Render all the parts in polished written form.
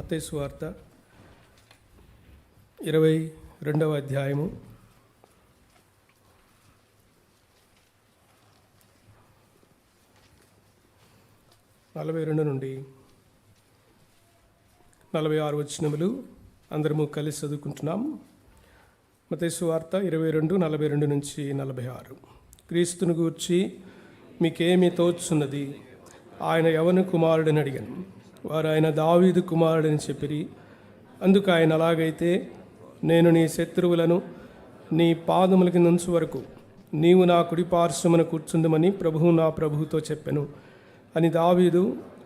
మత్తయి సువార్త 22వ అధ్యాయము 42 నుండి 46 వచనములు అందరము కలిసి చదువుకుంటున్నాం. మత్తయి సువార్త 22:42 నుంచి 46. క్రీస్తును గూర్చి మీకేమి తోచున్నది? ఆయన ఎవని కుమారుడని అడిగాను. వారు ఆయన దావీదు కుమారుడని చెప్పిరి. అందుకు ఆయన, అలాగైతే నేను నీ శత్రువులను నీ పాదముల కింద ఉంచు వరకు నీవు నా కుడి పార్శ్వమున కూర్చుందమని ప్రభువు నా ప్రభువుతో చెప్పెను అని దావీదు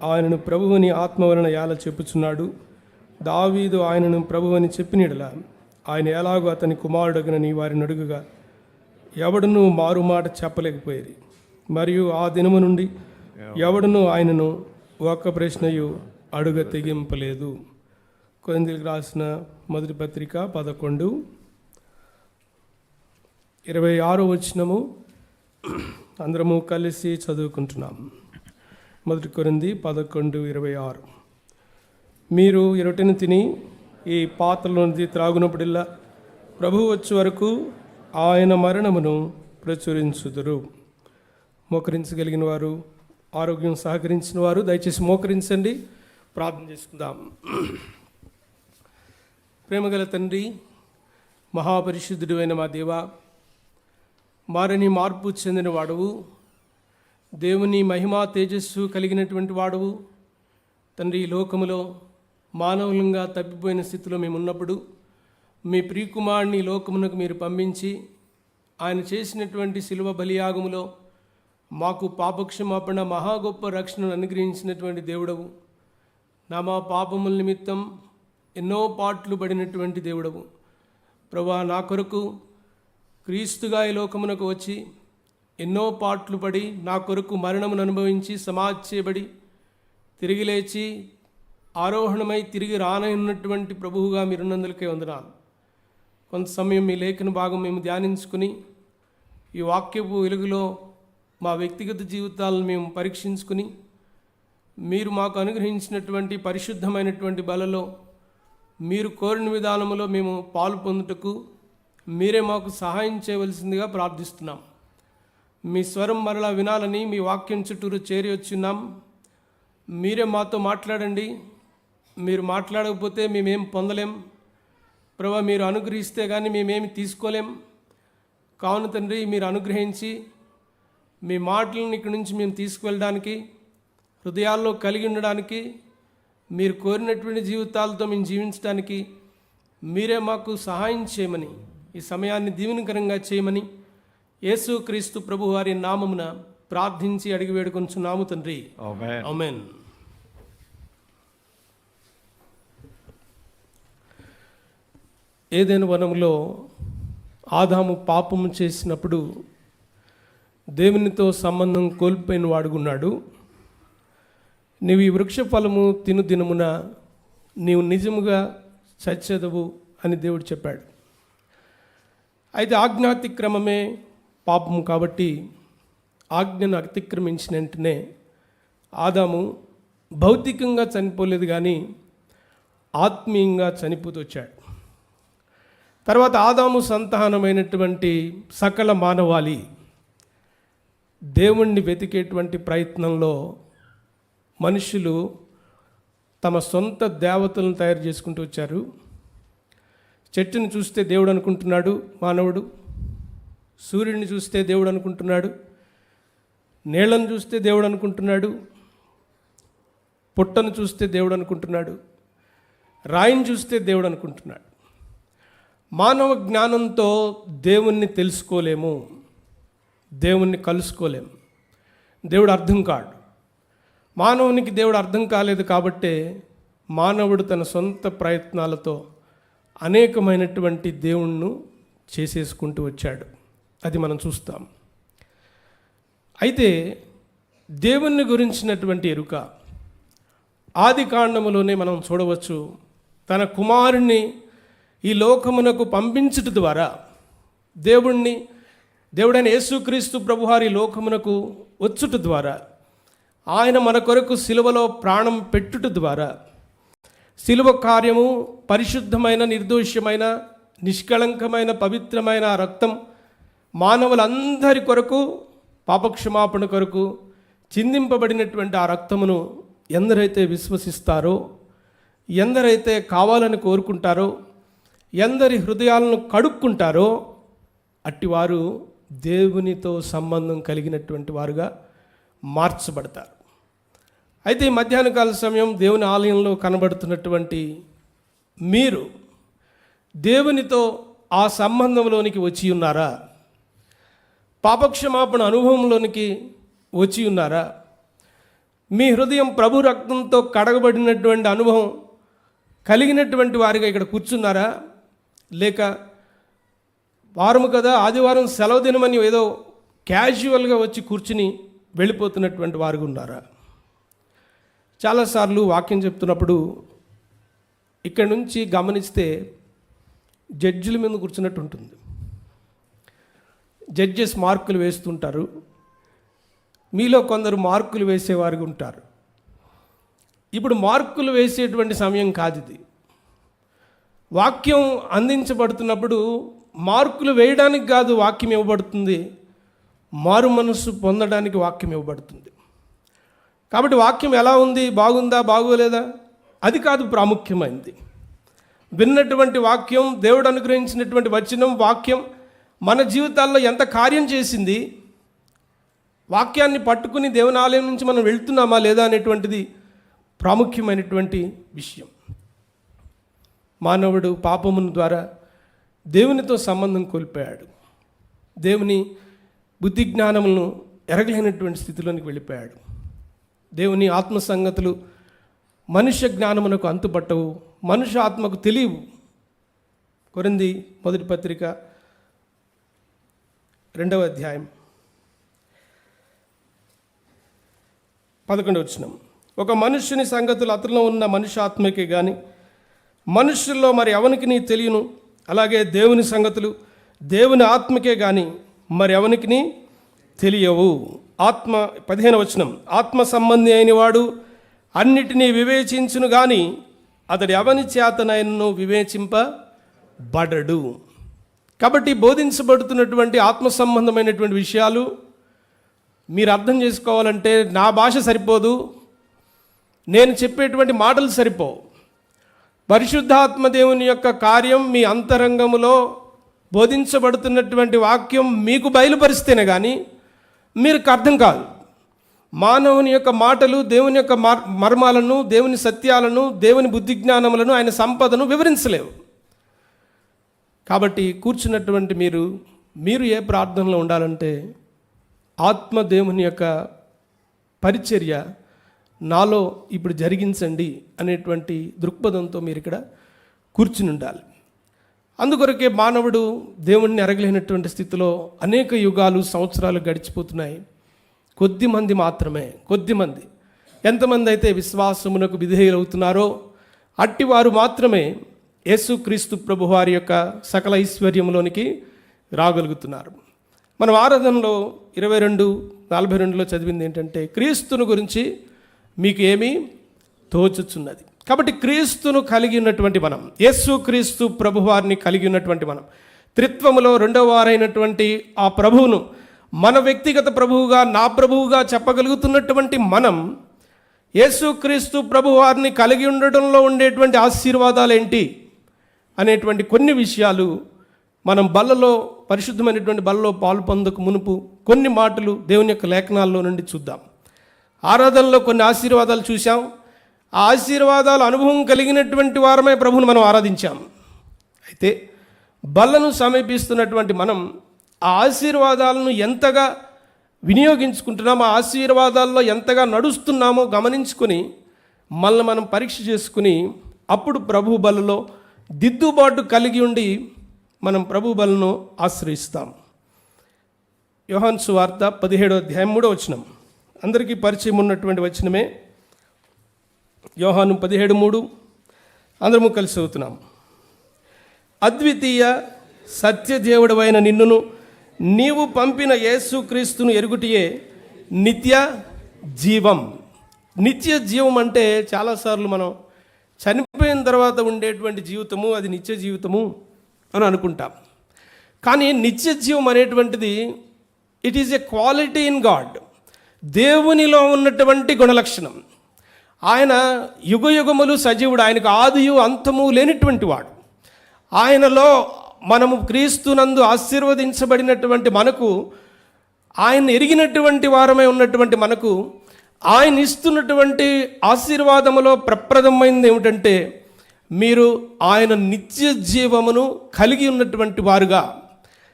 ఆయనను ప్రభువుని ఆత్మ వలన ఎలా చెప్పుచున్నాడు. దావీదు ఆయనను ప్రభువని చెప్పినడలా ఆయన ఎలాగో అతని కుమారుడగనని వారిని అడుగుగా ఎవడునూ మారుమాట చెప్పలేకపోయేది. మరియు ఆ దినము నుండి ఎవడునూ ఆయనను ఒక్క ప్రశ్నయు అడుగ తెగింపలేదు. కొరింథీయులకు రాసిన మొదటి పత్రిక 11:26 వచనము అందరము కలిసి చదువుకుంటున్నాం. మొదటి కొరింథీ 11:26. మీరు ఈ రొట్టెను తిని ఈ పాత్రలోనిది త్రాగునప్పుడల్లా ప్రభువు వచ్చే వరకు ఆయన మరణమును ప్రచురించుదురు. మోకరించగలిగిన వారు, ఆరోగ్యం సహకరించిన వారు దయచేసి మోకరించండి. ప్రార్థన చేసుకుందాం. ప్రేమగల తండ్రి, మహాపరిశుద్ధుడు అయిన మా దేవ, మారని మార్పు చెందిన వాడవు, దేవుని మహిమా తేజస్సు కలిగినటువంటి వాడవు తండ్రి. ఈ లోకములో మానవులంగా తప్పిపోయిన స్థితిలో మేము ఉన్నప్పుడు మీ ప్రియకుమారుని లోకమునకు మీరు పంపించి ఆయన చేసినటువంటి శిలువ బలియాగములో మాకు పాపక్షమాపణ మహా గొప్ప రక్షణను అనుగ్రహించినటువంటి దేవుడవు. మా పాపముల నిమిత్తం ఎన్నో పాట్లు పడినటువంటి దేవుడవు ప్రభువా, నా కొరకు క్రీస్తుగా ఈ లోకమునకు వచ్చి ఎన్నో పాట్లు పడి నా కొరకు మరణమును అనుభవించి సమాధి చేయబడి తిరిగి లేచి ఆరోహణమై తిరిగి రానున్నటువంటి ప్రభువుగా మీరున్నందులకే వందనాలు. కొంత సమయం మీ లేఖన భాగం మేము ధ్యానించుకుని ఈ వాక్యపు వెలుగులో మా వ్యక్తిగత జీవితాలను మేము పరీక్షించుకుని మీరు మాకు అనుగ్రహించినటువంటి పరిశుద్ధమైనటువంటి బలలో మీరు కోరిన విధానంలో మేము పాలు పొందుటకు మీరే మాకు సహాయం చేయవలసిందిగా ప్రార్థిస్తున్నాం. మీ స్వరం మరలా వినాలని మీ వాక్యం చుట్టూరు చేరి వచ్చున్నాం. మీరే మాతో మాట్లాడండి. మీరు మాట్లాడకపోతే మేమేం పొందలేం ప్రభువా. మీరు అనుగ్రహిస్తే కానీ మేమేమి తీసుకోలేం. కావున తండ్రి, మీరు అనుగ్రహించి మీ మాటలను ఇక్కడి నుంచి మేము తీసుకువెళ్ళడానికి, హృదయాల్లో కలిగి ఉండడానికి, మీరు కోరినటువంటి జీవితాలతో మేము జీవించడానికి మీరే మాకు సహాయం చేయమని, ఈ సమయాన్ని దీవెనకరంగా చేయమని యేసుక్రీస్తు ప్రభు వారి నామమున ప్రార్థించి అడిగి వేడుకొంచున్నాము తండ్రి. ఆమేన్. ఏదైనా వనంలో ఆదాము పాపము చేసినప్పుడు దేవునితో సంబంధం కోల్పోయిన వాడుకున్నాడు. నీవు ఈ వృక్ష ఫలము తిను దినమున నీవు నిజముగా చచ్చెదవు అని దేవుడు చెప్పాడు. అయితే ఆజ్ఞాతిక్రమమే పాపము కాబట్టి ఆజ్ఞను అతిక్రమించిన వెంటనే ఆదాము భౌతికంగా చనిపోలేదు, కానీ ఆత్మీయంగా చనిపోతూ వచ్చాడు. తర్వాత ఆదాము సంతానమైనటువంటి సకల మానవాళి దేవుణ్ణి వెతికేటువంటి ప్రయత్నంలో మనుషులు తమ సొంత దేవతలను తయారు చేసుకుంటూ వచ్చారు. చెట్టుని చూస్తే దేవుడు అనుకుంటున్నాడు మానవుడు, సూర్యుడిని చూస్తే దేవుడు అనుకుంటున్నాడు, నీళ్లను చూస్తే దేవుడు అనుకుంటున్నాడు, పుట్టను చూస్తే దేవుడు అనుకుంటున్నాడు, రాయిని చూస్తే దేవుడు అనుకుంటున్నాడు. మానవ జ్ఞానంతో దేవుణ్ణి తెలుసుకోలేము, దేవుణ్ణి కలుసుకోలేము. దేవుడు అర్థం కాడు. మానవునికి దేవుడు అర్థం కాలేదు కాబట్టే మానవుడు తన సొంత ప్రయత్నాలతో అనేకమైనటువంటి దేవుణ్ణి చేసేసుకుంటూ వచ్చాడు. అది మనం చూస్తాం. అయితే దేవుణ్ణి గురించినటువంటి ఎరుక ఆది కాండములోనే మనం చూడవచ్చు. తన కుమారుణ్ణి ఈ లోకమునకు పంపించుట ద్వారా దేవుడైన యేసుక్రీస్తు ప్రభువారి లోకమునకు వచ్చుట ద్వారా ఆయన మన కొరకు సిలువలో ప్రాణం పెట్టుట ద్వారా శిలువ కార్యము పరిశుద్ధమైన, నిర్దోషమైన, నిష్కళంకమైన, పవిత్రమైన ఆ రక్తం మానవులందరి కొరకు, పాపక్షమాపణ కొరకు చిందింపబడినటువంటి ఆ రక్తమును ఎందరైతే విశ్వసిస్తారో, ఎందరైతే కావాలని కోరుకుంటారో, ఎందరి హృదయాలను కడుక్కుంటారో అట్టివారు దేవునితో సంబంధం కలిగినటువంటి వారుగా మార్చబడతారు. అయితే ఈ మధ్యాహ్న కాల సమయం దేవుని ఆలయంలో కనబడుతున్నటువంటి మీరు దేవునితో ఆ సంబంధంలోనికి వచ్చి ఉన్నారా? పాపక్షమాపణ అనుభవంలోనికి వచ్చి ఉన్నారా? మీ హృదయం ప్రభు రక్తంతో కడగబడినటువంటి అనుభవం కలిగినటువంటి వారిగా ఇక్కడ కూర్చున్నారా? లేక వారము కదా, ఆదివారం సెలవు దినమని ఏదో క్యాజువల్గా వచ్చి కూర్చుని వెళ్ళిపోతున్నటువంటి వారు ఉన్నారా? చాలాసార్లు వాక్యం చెప్తున్నప్పుడు ఇక్కడ నుంచి గమనిస్తే జడ్జిల మీద కూర్చున్నట్టు ఉంటుంది. జడ్జెస్ మార్కులు వేస్తుంటారు. మీలో కొందరు మార్కులు వేసేవారు ఉంటారు. ఇప్పుడు మార్కులు వేసేటువంటి సమయం కాదు ఇది. వాక్యం అందించబడుతున్నప్పుడు మార్కులు వేయడానికి కాదు వాక్యం ఇవ్వబడుతుంది, మారు మనస్సు పొందడానికి వాక్యం ఇవ్వబడుతుంది. కాబట్టి వాక్యం ఎలా ఉంది, బాగుందా బాగోలేదా, అది కాదు ప్రాముఖ్యమైనది. విన్నటువంటి వాక్యం, దేవుడు అనుగ్రహించినటువంటి వచనం, వాక్యం మన జీవితాల్లో ఎంత కార్యం చేసింది, వాక్యాన్ని పట్టుకుని దేవుని ఆలయం నుంచి మనం వెళ్తున్నామా లేదా అనేటువంటిది ప్రాముఖ్యమైనటువంటి విషయం. మానవుడు పాపమును ద్వారా దేవునితో సంబంధం కోల్పోయాడు. దేవుని బుద్ధి జ్ఞానములను ఎరగలేనటువంటి స్థితిలోనికి వెళ్ళిపోయాడు. దేవుని ఆత్మ సంగతులు మనుష్య జ్ఞానమునకు అంతుపట్టవు, మనుష్య ఆత్మకు తెలియవు. కొరింథీ మొదటి పత్రిక 2వ అధ్యాయం 11వ వచనం. ఒక మనుష్యుని సంగతులు అతనిలో ఉన్న మనుష్యాత్మకే కానీ మనుష్యుల్లో మరి ఎవనికి నీ తెలియను, అలాగే దేవుని సంగతులు దేవుని ఆత్మకే కానీ మరి ఎవనికి తెలియవు. ఆత్మ 15వ వచనం. ఆత్మ సంబంధి అయిన వాడు అన్నిటినీ వివేచించును కానీ అతడు ఎవని చేతనైనను వివేచింపబడడు. కాబట్టి బోధించబడుతున్నటువంటి ఆత్మ సంబంధమైనటువంటి విషయాలు మీరు అర్థం చేసుకోవాలంటే నా భాష సరిపోదు, నేను చెప్పేటువంటి మాటలు సరిపోవు. పరిశుద్ధాత్మ దేవుని యొక్క కార్యం మీ అంతరంగములో బోధించబడుతున్నటువంటి వాక్యం మీకు బయలుపరిస్తేనే కానీ మీకు అర్థం కాదు. మానవుని యొక్క మాటలు దేవుని యొక్క మర్మాలను, దేవుని సత్యాలను, దేవుని బుద్ధి జ్ఞానములను, ఆయన సంపదను వివరించలేవు. కాబట్టి కూర్చున్నటువంటి మీరు ఏ ప్రార్థనలో ఉండాలంటే ఆత్మ దేవుని యొక్క పరిచర్య నాలో ఇప్పుడు జరిగించండి అనేటువంటి దృక్పథంతో మీరు ఇక్కడ కూర్చుని ఉండాలి. అందుకొరకే మానవుడు దేవుణ్ణి ఎరగలేనటువంటి స్థితిలో అనేక యుగాలు, సంవత్సరాలు గడిచిపోతున్నాయి. కొద్దిమంది మాత్రమే, కొద్దిమంది ఎంతమంది అయితే విశ్వాసమునకు విధేయులవుతున్నారో అట్టివారు మాత్రమే యేసుక్రీస్తు ప్రభువారి యొక్క సకల ఐశ్వర్యంలోనికి రాగలుగుతున్నారు. మనం ఆరాధనలో 22:42లో చదివింది ఏంటంటే, క్రీస్తును గురించి మీకు ఏమీ తోచుచున్నది. కాబట్టి క్రీస్తును కలిగి ఉన్నటువంటి మనం, యేసుక్రీస్తు ప్రభువారిని కలిగి ఉన్నటువంటి మనం, త్రిత్వములో 2వ వారైనటువంటి ఆ ప్రభువును మన వ్యక్తిగత ప్రభువుగా, నా ప్రభువుగా చెప్పగలుగుతున్నటువంటి మనం యేసుక్రీస్తు ప్రభువారిని కలిగి ఉండడంలో ఉండేటువంటి ఆశీర్వాదాలు ఏంటి అనేటువంటి కొన్ని విషయాలు మనం బల్లలో, పరిశుద్ధమైనటువంటి బల్లలో పాలు పొందకు మునుపు కొన్ని మాటలు దేవుని యొక్క లేఖనాల్లో నుండి చూద్దాం. ఆరాధనలో కొన్ని ఆశీర్వాదాలు చూసాం. ఆ ఆశీర్వాదాలు అనుభవం కలిగినటువంటి వారమే ప్రభువును మనం ఆరాధించాం. అయితే బల్లను సమీపిస్తున్నటువంటి మనం ఆ ఆశీర్వాదాలను ఎంతగా వినియోగించుకుంటున్నామో, ఆ ఆశీర్వాదాల్లో ఎంతగా నడుస్తున్నామో గమనించుకొని మనల్ని మనం పరీక్ష చేసుకుని అప్పుడు ప్రభు బలలో దిద్దుబాటు కలిగి ఉండి మనం ప్రభు బలను ఆశ్రయిస్తాం. యోహాను సువార్త 17వ అధ్యాయం 3వ వచనం అందరికీ పరిచయం ఉన్నటువంటి వచనమే. యోహాను 17:3 అందరము కలిసి చదువుతున్నాం. అద్వితీయ సత్యదేవుడవైన నిన్నును నీవు పంపిన యేసుక్రీస్తును ఎరుగుటియే నిత్య జీవం. నిత్య జీవం అంటే చాలాసార్లు మనం చనిపోయిన తర్వాత ఉండేటువంటి జీవితము అది నిత్య జీవితము అని అనుకుంటాం. కానీ నిత్య జీవం అనేటువంటిది it is a quality in God. దేవునిలో ఉన్నటువంటి గుణలక్షణం. ఆయన యుగయుగములు సజీవుడు, ఆయనకు ఆదియు అంతము లేనిటువంటి వాడు. ఆయనలో మనము క్రీస్తునందు ఆశీర్వదించబడినటువంటి మనకు, ఆయన ఎరిగినటువంటి వారమై ఉన్నటువంటి మనకు, ఆయన ఇస్తున్నటువంటి ఆశీర్వాదములో ప్రప్రదమైనది ఏమిటంటే, మీరు ఆయన నిత్య జీవమును కలిగి ఉన్నటువంటి వారుగా.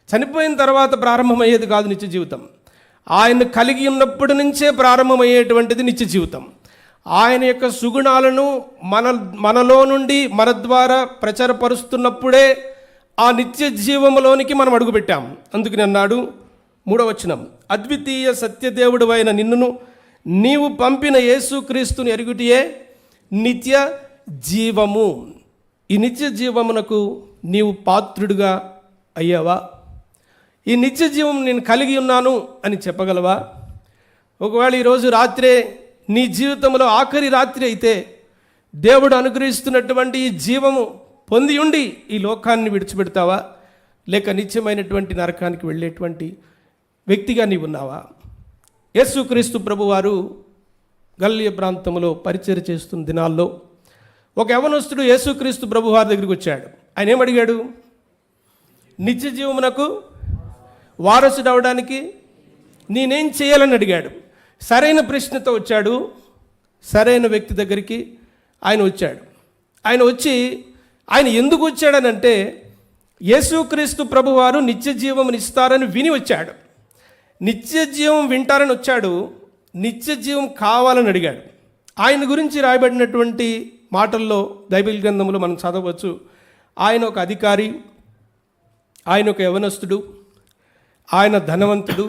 చనిపోయిన తర్వాత ప్రారంభమయ్యేది కాదు నిత్య జీవితం. ఆయన కలిగి ఉన్నప్పటి నుంచే ప్రారంభమయ్యేటువంటిది నిత్య జీవితం. ఆయన యొక్క సుగుణాలను మనలో నుండి మన ద్వారా ప్రచారపరుస్తున్నప్పుడే ఆ నిత్య జీవములోనికి మనం అడుగుపెట్టాం. అందుకని అన్నాడు 3వ వచనం, అద్వితీయ సత్యదేవుడు అయిన నిన్నును నీవు పంపిన యేసుక్రీస్తుని ఎరుగుటియే నిత్య జీవము. ఈ నిత్య జీవమునకు నీవు పాత్రుడుగా అయ్యావా? ఈ నిత్య జీవం నేను కలిగి ఉన్నాను అని చెప్పగలవా? ఒకవేళ ఈరోజు రాత్రే నీ జీవితంలో ఆఖరి రాత్రి అయితే, దేవుడు అనుగ్రహిస్తున్నటువంటి ఈ జీవము పొంది ఉండి ఈ లోకాన్ని విడిచిపెడతావా? లేక నిత్యమైనటువంటి నరకానికి వెళ్ళేటువంటి వ్యక్తిగా నీవు ఉన్నావా? యేసుక్రీస్తు ప్రభువారు గలిలయ ప్రాంతంలో పరిచర్య చేస్తున్న దినాల్లో ఒక యవనస్తుడు యేసుక్రీస్తు ప్రభువారి దగ్గరికి వచ్చాడు. ఆయన ఏమడిగాడు? నిత్య జీవమునకు వారసుడు అవడానికి నేనేం చేయాలని అడిగాడు. సరైన ప్రశ్నతో వచ్చాడు. సరైన వ్యక్తి దగ్గరికి ఆయన వచ్చాడు. ఆయన వచ్చి ఆయన ఎందుకు వచ్చాడనంటే, యేసుక్రీస్తు ప్రభువారు నిత్య జీవమును ఇస్తారని విని వచ్చాడు. నిత్య జీవం వింటారని వచ్చాడు. నిత్య జీవం కావాలని అడిగాడు. ఆయన గురించి రాయబడినటువంటి మాటల్లో బైబిల్ గ్రంథంలో మనం చదవచ్చు. ఆయన ఒక అధికారి, ఆయన ఒక యవనస్తుడు, ఆయన ధనవంతుడు,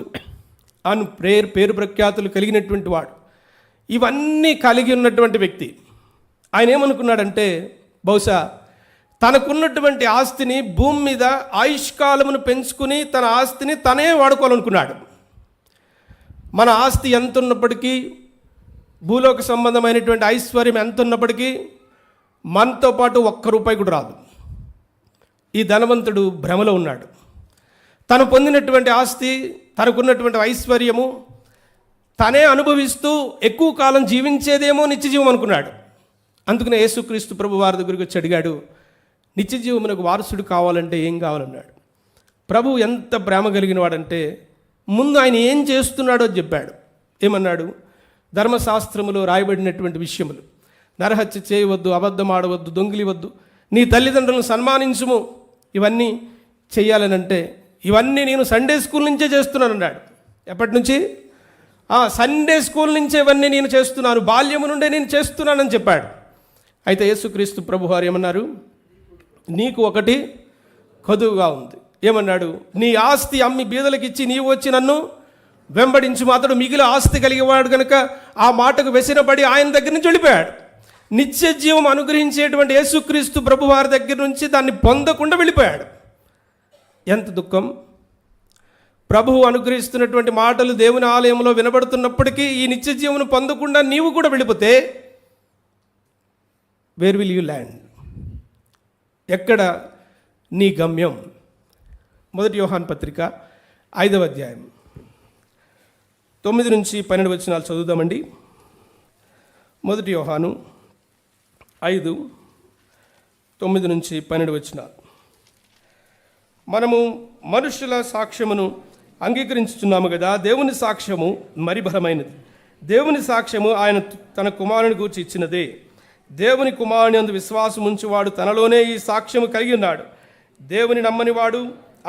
ఆయన పేరు ప్రఖ్యాతులు కలిగినటువంటి వాడు. ఇవన్నీ కలిగి ఉన్నటువంటి వ్యక్తి. ఆయన ఏమనుకున్నాడంటే, బహుశా తనకున్నటువంటి ఆస్తిని భూమి మీద ఆయుష్కాలమును పెంచుకుని తన ఆస్తిని తనే వాడుకోవాలనుకున్నాడు. మన ఆస్తి ఎంత ఉన్నప్పటికీ, భూలోక సంబంధమైనటువంటి ఐశ్వర్యం ఎంత ఉన్నప్పటికీ మనతో పాటు ₹1 కూడా రాదు. ఈ ధనవంతుడు భ్రమలో ఉన్నాడు. తను పొందినటువంటి ఆస్తి, తనకున్నటువంటి ఐశ్వర్యము తనే అనుభవిస్తూ ఎక్కువ కాలం జీవించేదేమో నిత్య జీవం అనుకున్నాడు. అందుకనే యేసుక్రీస్తు ప్రభు వారి దగ్గరికి వచ్చి అడిగాడు, నిత్య జీవమునకు వారసుడు కావాలంటే ఏం కావాలన్నాడు. ప్రభు ఎంత ప్రేమ కలిగిన వాడంటే, ముందు ఆయన ఏం చేస్తున్నాడో చెప్పాడు. ఏమన్నాడు? ధర్మశాస్త్రములో రాయబడినటువంటి విషయములు, నరహత్య చేయవద్దు, అబద్ధం ఆడవద్దు, దొంగిలివద్దు, నీ తల్లిదండ్రులను సన్మానించుము, ఇవన్నీ చెయ్యాలనంటే, ఇవన్నీ నేను సండే స్కూల్ నుంచే చేస్తున్నాను అన్నాడు. ఎప్పటి నుంచి? సండే స్కూల్ నుంచే ఇవన్నీ నేను చేస్తున్నాను, బాల్యము నుండే నేను చేస్తున్నానని చెప్పాడు. అయితే యేసుక్రీస్తు ప్రభువారు ఏమన్నారు? నీకు ఒకటి కొదువుగా ఉంది. ఏమన్నాడు? నీ ఆస్తి అమ్మి బీదలకు ఇచ్చి నీవు వచ్చి నన్ను వెంబడించు. అతడు మిగిలిన ఆస్తి కలిగేవాడు కనుక ఆ మాటకు వెసినపడి ఆయన దగ్గర నుంచి వెళ్ళిపోయాడు. నిత్య జీవం అనుగ్రహించేటువంటి యేసుక్రీస్తు ప్రభువారి దగ్గర నుంచి దాన్ని పొందకుండా వెళ్ళిపోయాడు. ఎంత దుఃఖం! ప్రభువు అనుగ్రహిస్తున్నటువంటి మాటలు దేవుని ఆలయంలో వినబడుతున్నప్పటికీ ఈ నిత్య జీవను పొందకుండా నీవు కూడా వెళ్ళిపోతే వేర్ విల్ యూ ల్యాండ్? ఎక్కడ నీ గమ్యం? 1 యోహాను పత్రిక 5వ అధ్యాయం 9 నుంచి 12 వచనాలు చదువుదామండి. 1 యోహాను 5, 9 నుంచి 12 వచనాలు. మనము మనుషుల సాక్ష్యమును అంగీకరించుచున్నాము కదా, దేవుని సాక్ష్యము మరి బలమైనది. దేవుని సాక్ష్యము ఆయన తన కుమారుని గూర్చి ఇచ్చినదే. దేవుని కుమారుని యందు విశ్వాసం ఉంచువాడు తనలోనే ఈ సాక్ష్యము కలిగి ఉన్నాడు. దేవుని నమ్మనివాడు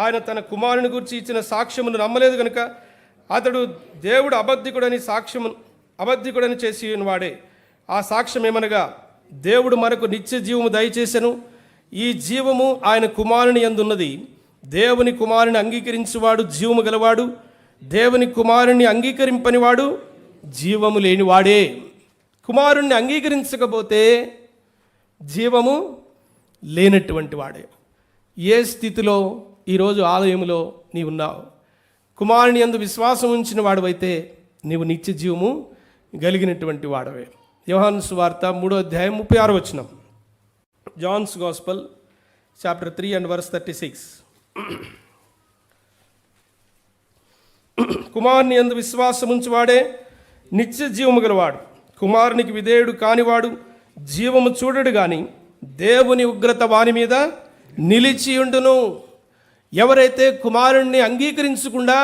ఆయన తన కుమారుని గూర్చి ఇచ్చిన సాక్ష్యమును నమ్మలేదు కనుక అతడు దేవుడు అబద్ధికుడని చేసి వాడే. ఆ సాక్ష్యం ఏమనగా, దేవుడు మనకు నిత్య జీవము దయచేసెను. ఈ జీవము ఆయన కుమారుని యందు ఉన్నది. దేవుని కుమారుని అంగీకరించువాడు జీవము గలవాడు, దేవుని కుమారుని అంగీకరింపనివాడు జీవము లేనివాడే. కుమారుణ్ణి అంగీకరించకపోతే జీవము లేనటువంటి వాడే. ఏ స్థితిలో ఈరోజు ఆలయంలో నీవు ఉన్నావు? కుమారుని యందు విశ్వాసం ఉంచిన వాడవైతే నీవు నిత్య జీవము కలిగినటువంటి వాడవే. యోహాను సువార్త 3వ అధ్యాయం 36వ వచనం. John's Gospel, chapter 3 and verse 36. కుమారుని యందు విశ్వాసముంచువాడే నిత్య జీవము గలవాడు. కుమారునికి విధేయుడు కానివాడు జీవము చూడడు గాని దేవుని ఉగ్రత వాని మీద నిలిచి ఉండును. ఎవరైతే కుమారుణ్ణి అంగీకరించకుండా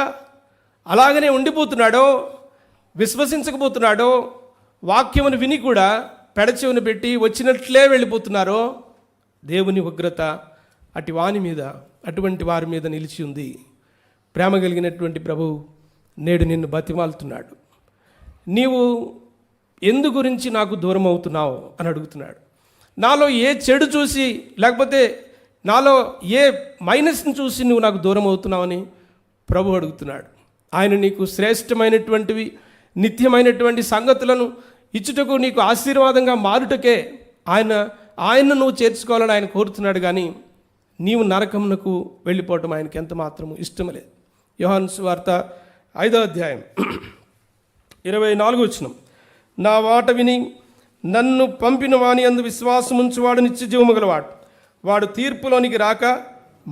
అలాగనే ఉండిపోతున్నాడో, విశ్వసించకపోతున్నాడో, వాక్యమును విని కూడా పెడచెవిని పెట్టి వచ్చినట్లే వెళ్ళిపోతున్నారో, దేవుని ఉగ్రత అటువంటి వారి మీద నిలిచి ఉంది. ప్రేమ కలిగినటువంటి ప్రభు నేడు నిన్ను బతిమాలుతున్నాడు. నీవు ఎందు గురించి నాకు దూరం అవుతున్నావు అని అడుగుతున్నాడు. నాలో ఏ చెడు చూసి, లేకపోతే నాలో ఏ మైనస్ని చూసి నువ్వు నాకు దూరం అవుతున్నావని ప్రభు అడుగుతున్నాడు. ఆయన నీకు శ్రేష్టమైనటువంటివి, నిత్యమైనటువంటి సంగతులను ఇచ్చుటకు, నీకు ఆశీర్వాదంగా మారుటకే ఆయన నువ్వు చేర్చుకోవాలని ఆయన కోరుతున్నాడు. కానీ నీవు నరకమునకు వెళ్ళిపోవటం ఆయనకి ఎంత మాత్రము ఇష్టం లేదు. యోహాను సువార్త 5వ అధ్యాయం 24వ వచనం, నా మాట విని నన్ను పంపిన వాని యందు విశ్వాసముంచువాడు నిత్య జీవము గలవాడు. వాడు తీర్పులోనికి రాక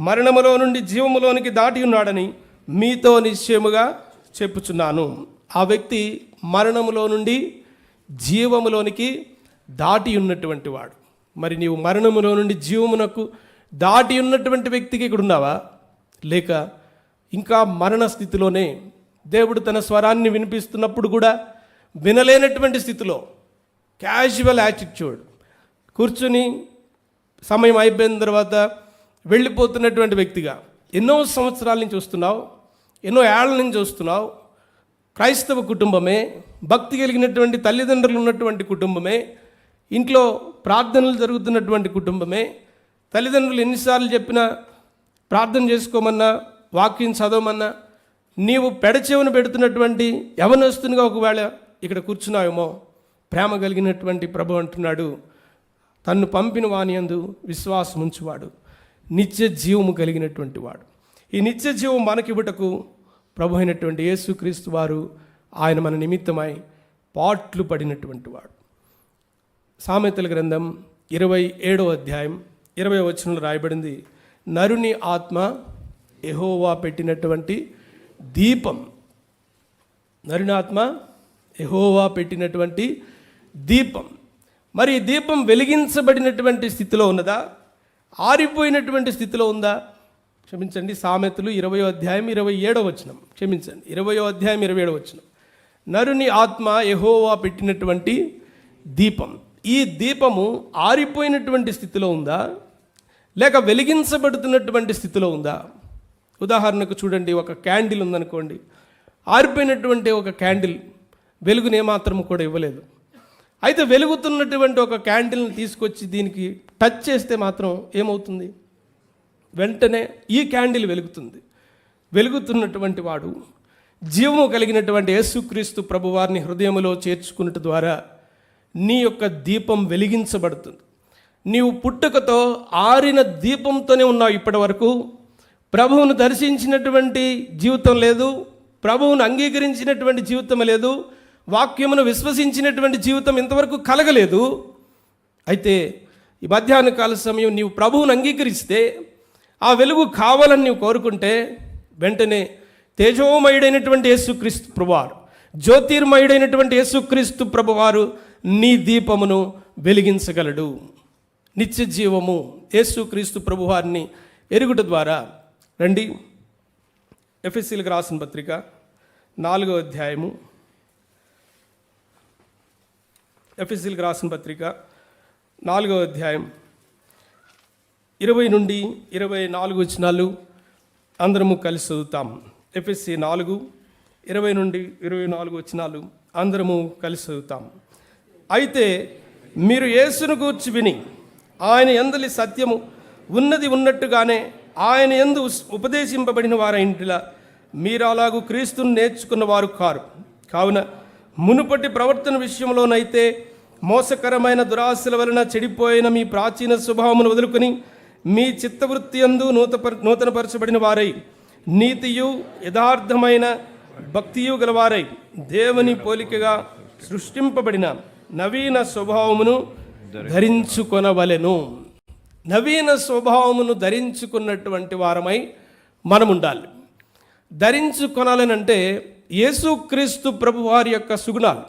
మరణములో నుండి జీవములోనికి దాటి ఉన్నాడని మీతో నిశ్చయముగా చెప్పుచున్నాను. ఆ వ్యక్తి మరణములో నుండి జీవములోనికి దాటి ఉన్నటువంటి వాడు. మరి నీవు మరణములో నుండి జీవమునకు దాటి ఉన్నటువంటి వ్యక్తికి ఇక్కడ ఉన్నావా? లేక ఇంకా మరణ స్థితిలోనే, దేవుడు తన స్వరాన్ని వినిపిస్తున్నప్పుడు కూడా వినలేనటువంటి స్థితిలో, క్యాజువల్ యాటిట్యూడ్, కూర్చుని సమయం అయిపోయిన తర్వాత వెళ్ళిపోతున్నటువంటి వ్యక్తిగా ఎన్నో సంవత్సరాల నుంచి వస్తున్నావు, ఎన్నో ఏళ్ల నుంచి వస్తున్నావు. క్రైస్తవ కుటుంబమే, భక్తి కలిగినటువంటి తల్లిదండ్రులు ఉన్నటువంటి కుటుంబమే, ఇంట్లో ప్రార్థనలు జరుగుతున్నటువంటి కుటుంబమే. తల్లిదండ్రులు ఎన్నిసార్లు చెప్పినా, ప్రార్థన చేసుకోమన్నా, వాక్యం చదవమన్నా, నీవు పెడచెవిన పెడుతున్నటువంటి యవనస్తునిగా ఒకవేళ ఇక్కడ కూర్చున్నావేమో. ప్రేమ కలిగినటువంటి ప్రభు అంటున్నాడు, తన్ను పంపిన వాని యందు విశ్వాసం ఉంచువాడు నిత్య జీవము కలిగినటువంటి వాడు. ఈ నిత్య జీవం మనకివ్వటకు ప్రభు అయినటువంటి యేసుక్రీస్తు వారు, ఆయన మన నిమిత్తమై పాట్లు పడినటువంటి వాడు. సామెతల గ్రంథం 27వ అధ్యాయం 20వ వచనంలో రాయబడింది, నరుని ఆత్మ యెహోవా పెట్టినటువంటి దీపం. నరుని ఆత్మ యెహోవా పెట్టినటువంటి దీపం. మరి ఈ దీపం వెలిగించబడినటువంటి స్థితిలో ఉన్నదా? ఆరిపోయినటువంటి స్థితిలో ఉందా? క్షమించండి, సామెతలు 20వ అధ్యాయం 27వ వచనం, క్షమించండి 20వ అధ్యాయం 27వ వచనం. నరుని ఆత్మ యెహోవా పెట్టినటువంటి దీపం. ఈ దీపము ఆరిపోయినటువంటి స్థితిలో ఉందా, లేక వెలిగించబడుతున్నటువంటి స్థితిలో ఉందా? ఉదాహరణకు చూడండి, ఒక క్యాండిల్ ఉందనుకోండి. ఆరిపోయినటువంటి ఒక క్యాండిల్ వెలుగుని ఏమాత్రం కూడా ఇవ్వలేదు. అయితే వెలుగుతున్నటువంటి ఒక క్యాండిల్ని తీసుకొచ్చి దీనికి టచ్ చేస్తే మాత్రం ఏమవుతుంది? వెంటనే ఈ క్యాండిల్ వెలుగుతుంది. వెలుగుతున్నటువంటి వాడు జీవము కలిగినటువంటి యేసుక్రీస్తు ప్రభువారిని హృదయములో చేర్చుకున్నట్టు ద్వారా నీ యొక్క దీపం వెలిగించబడుతుంది. నీవు పుట్టుకతో ఆరిన దీపంతోనే ఉన్నావు ఇప్పటి వరకు. ప్రభువును దర్శించినటువంటి జీవితం లేదు, ప్రభువును అంగీకరించినటువంటి జీవితం లేదు, వాక్యమును విశ్వసించినటువంటి జీవితం ఇంతవరకు కలగలేదు. అయితే ఈ మధ్యాహ్న కాల సమయం నీవు ప్రభువును అంగీకరిస్తే, ఆ వెలుగు కావాలని నీవు కోరుకుంటే, వెంటనే తేజోమయుడైనటువంటి యేసుక్రీస్తు ప్రభువారు, జ్యోతిర్మయుడైనటువంటి యేసుక్రీస్తు ప్రభువారు నీ దీపమును వెలిగించగలడు. నిత్య జీవము యేసుక్రీస్తు ప్రభువారిని ఎరుగుట ద్వారా రండి. ఎఫెసీయులకు రాసిన పత్రిక 4వ అధ్యాయము, ఎఫెసీయులకు రాసిన పత్రిక 4వ అధ్యాయం 20 నుండి 24 వచనాలు అందరము కలిసి చదువుతాం. ఎఫెసీ 4 20 నుండి 24 వచనాలు అందరము కలిసి చదువుతాం. అయితే మీరు యేసును గూర్చి విని ఆయన యందలి సత్యము ఉన్నది ఉన్నట్టుగానే ఆయన యందు ఉపదేశింపబడిన వారైంటిలా మీరు అలాగూ క్రీస్తుని నేర్చుకున్న వారు కారు. కావున మునుపటి ప్రవర్తన విషయంలోనైతే మోసకరమైన దురాశల వలన చెడిపోయిన మీ ప్రాచీన స్వభావమును వదులుకొని మీ చిత్తవృత్తి యందు నూతనపరచబడిన వారై నీతియు యథార్థమైన భక్తియు గలవారై దేవుని పోలికగా సృష్టింపబడిన నవీన స్వభావమును ధరించుకొనవలెను. నవీన స్వభావమును ధరించుకున్నటువంటి వారమై మనం ఉండాలి. ధరించుకొనాలనంటే యేసుక్రీస్తు ప్రభువారి యొక్క సుగుణాలు.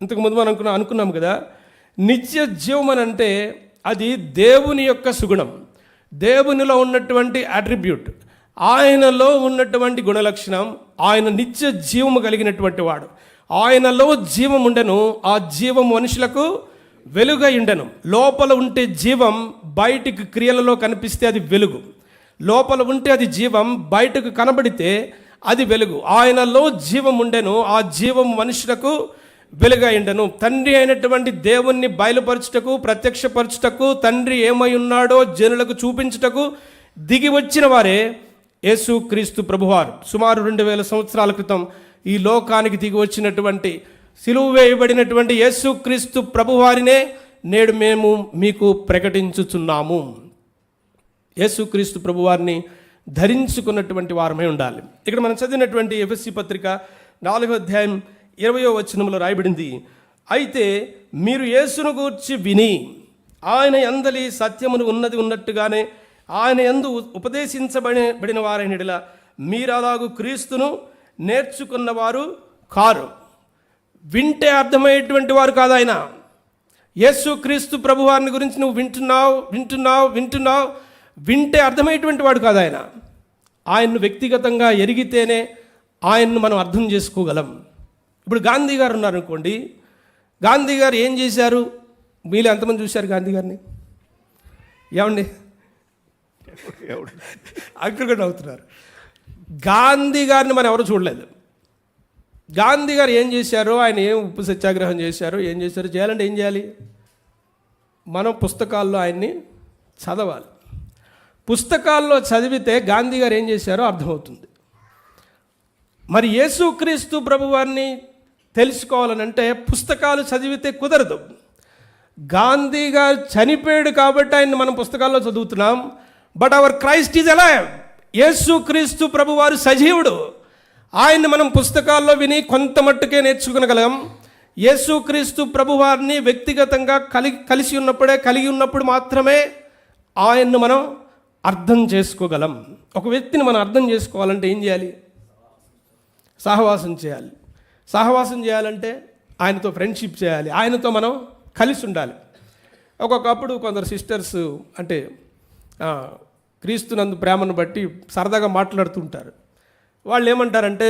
ఇంతకుముందు మనం అనుకున్నాం కదా, నిత్య జీవం అని అంటే అది దేవుని యొక్క సుగుణం, దేవునిలో ఉన్నటువంటి అట్రిబ్యూట్, ఆయనలో ఉన్నటువంటి గుణలక్షణం. ఆయన నిత్య జీవము కలిగినటువంటి వాడు. ఆయనలో జీవం ఉండెను, ఆ జీవం మనుషులకు వెలుగై ఉండెను. లోపల ఉంటే జీవం, బయటికి క్రియలలో కనిపిస్తే అది వెలుగు. లోపల ఉంటే అది జీవం, బయటకు కనబడితే అది వెలుగు. ఆయనలో జీవం ఉండెను, ఆ జీవం మనుషులకు వెలుగై ఉండెను. తండ్రి అయినటువంటి దేవుణ్ణి బయలుపరచుటకు, ప్రత్యక్షపరచుటకు, తండ్రి ఏమై ఉన్నాడో జనులకు చూపించుటకు దిగి వచ్చిన వారే యేసుక్రీస్తు ప్రభువారు. సుమారు 2000 సంవత్సరాల క్రితం ఈ లోకానికి దిగి వచ్చినటువంటి, సిలువ వేయబడినటువంటి యేసుక్రీస్తు ప్రభువారినే నేడు మేము మీకు ప్రకటించుచున్నాము. యేసుక్రీస్తు ప్రభువారిని ధరించుకున్నటువంటి వారమై ఉండాలి. ఇక్కడ మనం చదివినటువంటి ఎఫెసీ పత్రిక 4వ అధ్యాయం 20వ వచనంలో రాయబడింది, అయితే మీరు యేసును గూర్చి విని ఆయన యందలి సత్యమును ఉన్నది ఉన్నట్టుగానే ఆయన యందు ఉపదేశించబడిన వారైన యెడల మీరు అలాగు క్రీస్తును నేర్చుకున్నవారు కారు. వింటే అర్థమయ్యేటువంటి వారు కాదు ఆయన. యేసుక్రీస్తు ప్రభువారిని గురించి నువ్వు వింటున్నావు, వింటే అర్థమయ్యేటువంటి వాడు కాదు ఆయన. ఆయన్ను వ్యక్తిగతంగా ఎరిగితేనే ఆయన్ను మనం అర్థం చేసుకోగలం. ఇప్పుడు గాంధీ గారు ఉన్నారనుకోండి, గాంధీ గారు ఏం చేశారు? మీలో ఎంతమంది చూశారు గాంధీ గారిని? ఏమండి, అక్కడ కూడా అవుతున్నారు. గాంధీ గారిని మనం ఎవరు చూడలేదు. గాంధీ గారు ఏం చేశారో, ఆయన ఏం ఉప్పు సత్యాగ్రహం చేశారో, ఏం చేశారో చేయాలంటే ఏం చేయాలి? మనం పుస్తకాల్లో ఆయన్ని చదవాలి. పుస్తకాల్లో చదివితే గాంధీ గారు ఏం చేశారో అర్థమవుతుంది. మరి యేసుక్రీస్తు ప్రభువారిని తెలుసుకోవాలనంటే పుస్తకాలు చదివితే కుదరదు. గాంధీ గారు చనిపోయాడు కాబట్టి ఆయన్ని మనం పుస్తకాల్లో చదువుతున్నాం. But our Christ is alive. యేసుక్రీస్తు ప్రభువారు సజీవుడు. ఆయన్ని మనం పుస్తకాల్లో విని కొంత మట్టుకే నేర్చుకోగలం. యేసుక్రీస్తు ప్రభువారిని వ్యక్తిగతంగా కలిగి ఉన్నప్పుడు మాత్రమే ఆయన్ను మనం అర్థం చేసుకోగలం. ఒక వ్యక్తిని మనం అర్థం చేసుకోవాలంటే ఏం చేయాలి? సహవాసం చేయాలి. సహవాసం చేయాలంటే ఆయనతో ఫ్రెండ్షిప్ చేయాలి, ఆయనతో మనం కలిసి ఉండాలి. ఒక్కొక్కప్పుడు కొందరు సిస్టర్స్ అంటే క్రీస్తునందు ప్రేమను బట్టి సరదాగా మాట్లాడుతుంటారు. వాళ్ళు ఏమంటారంటే,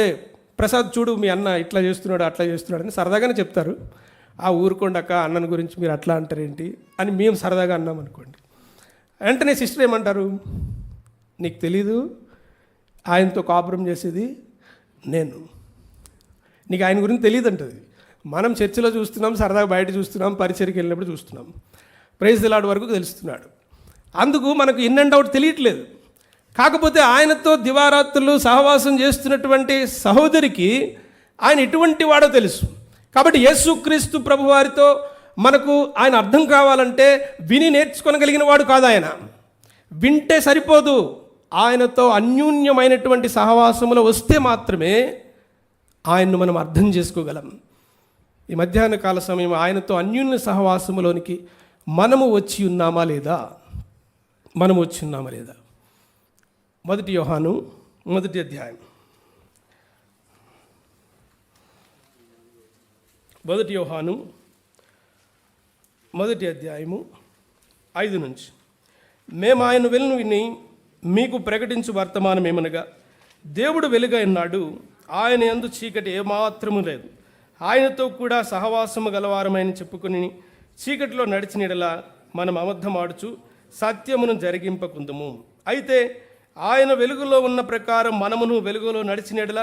ప్రసాద్ చూడు మీ అన్న ఇట్లా చేస్తున్నాడు అట్లా చేస్తున్నాడు అని సరదాగానే చెప్తారు. ఆ ఊరుకోండక్క, అన్నని గురించి మీరు అట్లా అంటారేంటి అని మేము సరదాగా అన్నాం అనుకోండి. వెంటనే సిస్టర్ ఏమంటారు, నీకు తెలీదు ఆయనతో కాపురం చేసేది నేను, నీకు ఆయన గురించి తెలియదు అంటది. మనం చర్చిలో చూస్తున్నాం, సరదాగా బయట చూస్తున్నాం, పరిచర్కి వెళ్ళినప్పుడు చూస్తున్నాం, ప్రైజ్ ది లార్డ్ వరకు తెలుస్తున్నాడు. అందుకు మనకు ఇన్ అండ్ అవుట్ తెలియట్లేదు. కాకపోతే ఆయనతో దివారాత్రులు సహవాసం చేస్తున్నటువంటి సహోదరికి ఆయన ఎటువంటి వాడో తెలుసు. కాబట్టి యేసుక్రీస్తు ప్రభువారితో మనకు ఆయన అర్థం కావాలంటే విని నేర్చుకోగలిగిన వాడు కాదు ఆయన. వింటే సరిపోదు, ఆయనతో అన్యూన్యమైనటువంటి సహవాసములో వస్తే మాత్రమే ఆయన్ను మనం అర్థం చేసుకోగలం. ఈ మధ్యాహ్న కాల సమయం ఆయనతో అన్యూన్య సహవాసములోనికి మనము వచ్చి ఉన్నామా లేదా? మనము వచ్చి ఉన్నామా లేదా? 1 యోహాను 1వ అధ్యాయం 1 యోహాను 1వ అధ్యాయము 5 నుంచి, మేము ఆయన వెలుగును విని మీకు ప్రకటించు వర్తమానం ఏమనగా, దేవుడు వెలుగై ఉన్నాడు, ఆయన యందు చీకటి ఏమాత్రము లేదు. ఆయనతో కూడా సహవాసము గలవారమైన చెప్పుకుని చీకటిలో నడిచిన యెడల మనం అబద్ధమాడుచు సత్యమును జరిగింపకుందుము. అయితే ఆయన వెలుగులో ఉన్న ప్రకారం మనమును వెలుగులో నడిచిన యెడల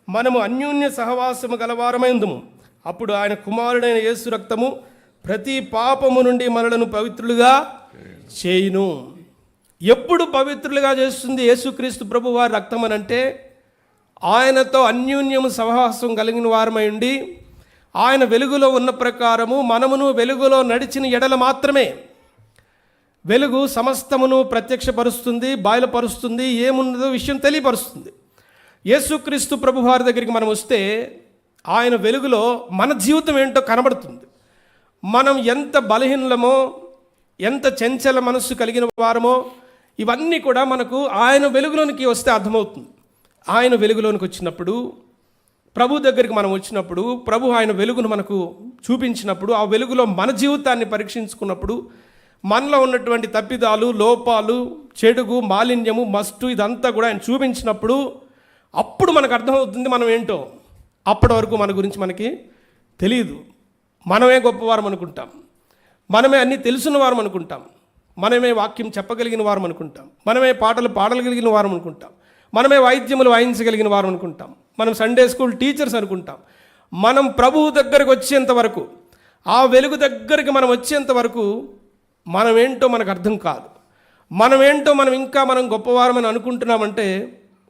మనము అన్యోన్య సహవాసము గలవారమైందుము. అప్పుడు ఆయన కుమారుడైన యేసు రక్తము ప్రతి పాపము నుండి మనలను పవిత్రులుగా చేయును. ఎప్పుడు పవిత్రులుగా చేస్తుంది యేసుక్రీస్తు ప్రభు వారి రక్తం అని అంటే, ఆయనతో అన్యోన్యము సహవాసం కలిగిన వారమై ఉండి ఆయన వెలుగులో ఉన్న ప్రకారము మనమును వెలుగులో నడిచిన ఎడల మాత్రమే. వెలుగు సమస్తమును ప్రత్యక్షపరుస్తుంది, బయలుపరుస్తుంది, ఏమున్నదో విషయం తెలియపరుస్తుంది. యేసుక్రీస్తు ప్రభు వారి దగ్గరికి మనం వస్తే ఆయన వెలుగులో మన జీవితం ఏంటో కనబడుతుంది. మనం ఎంత బలహీనలమో, ఎంత చంచల మనస్సు కలిగిన వారమో ఇవన్నీ కూడా మనకు ఆయన వెలుగులోనికి వస్తే అర్థమవుతుంది. ఆయన వెలుగులోనికి వచ్చినప్పుడు, ప్రభు దగ్గరికి మనం వచ్చినప్పుడు, ప్రభు ఆయన వెలుగును మనకు చూపించినప్పుడు, ఆ వెలుగులో మన జీవితాన్ని పరీక్షించుకున్నప్పుడు, మనలో ఉన్నటువంటి తప్పిదాలు, లోపాలు, చెడుగు, మాలిన్యము, మస్టు ఇదంతా కూడా ఆయన చూపించినప్పుడు అప్పుడు మనకు అర్థమవుతుంది మనం ఏంటో. అప్పటి వరకు మన గురించి మనకి తెలియదు. మనమే గొప్పవారం అనుకుంటాం, మనమే అన్నీ తెలుసున్న వారం అనుకుంటాం, మనమే వాక్యం చెప్పగలిగిన వారం అనుకుంటాం, మనమే పాటలు పాడగలిగిన వారం అనుకుంటాం, మనమే వాయిద్యములు వాయించగలిగిన వారం అనుకుంటాం, మనం సండే స్కూల్ టీచర్స్ అనుకుంటాం. మనం ప్రభువు దగ్గరకు వచ్చేంత వరకు, ఆ వెలుగు దగ్గరికి మనం వచ్చేంత వరకు మనమేంటో మనకు అర్థం కాదు. మనమేంటో మనం గొప్పవారమని అనుకుంటున్నామంటే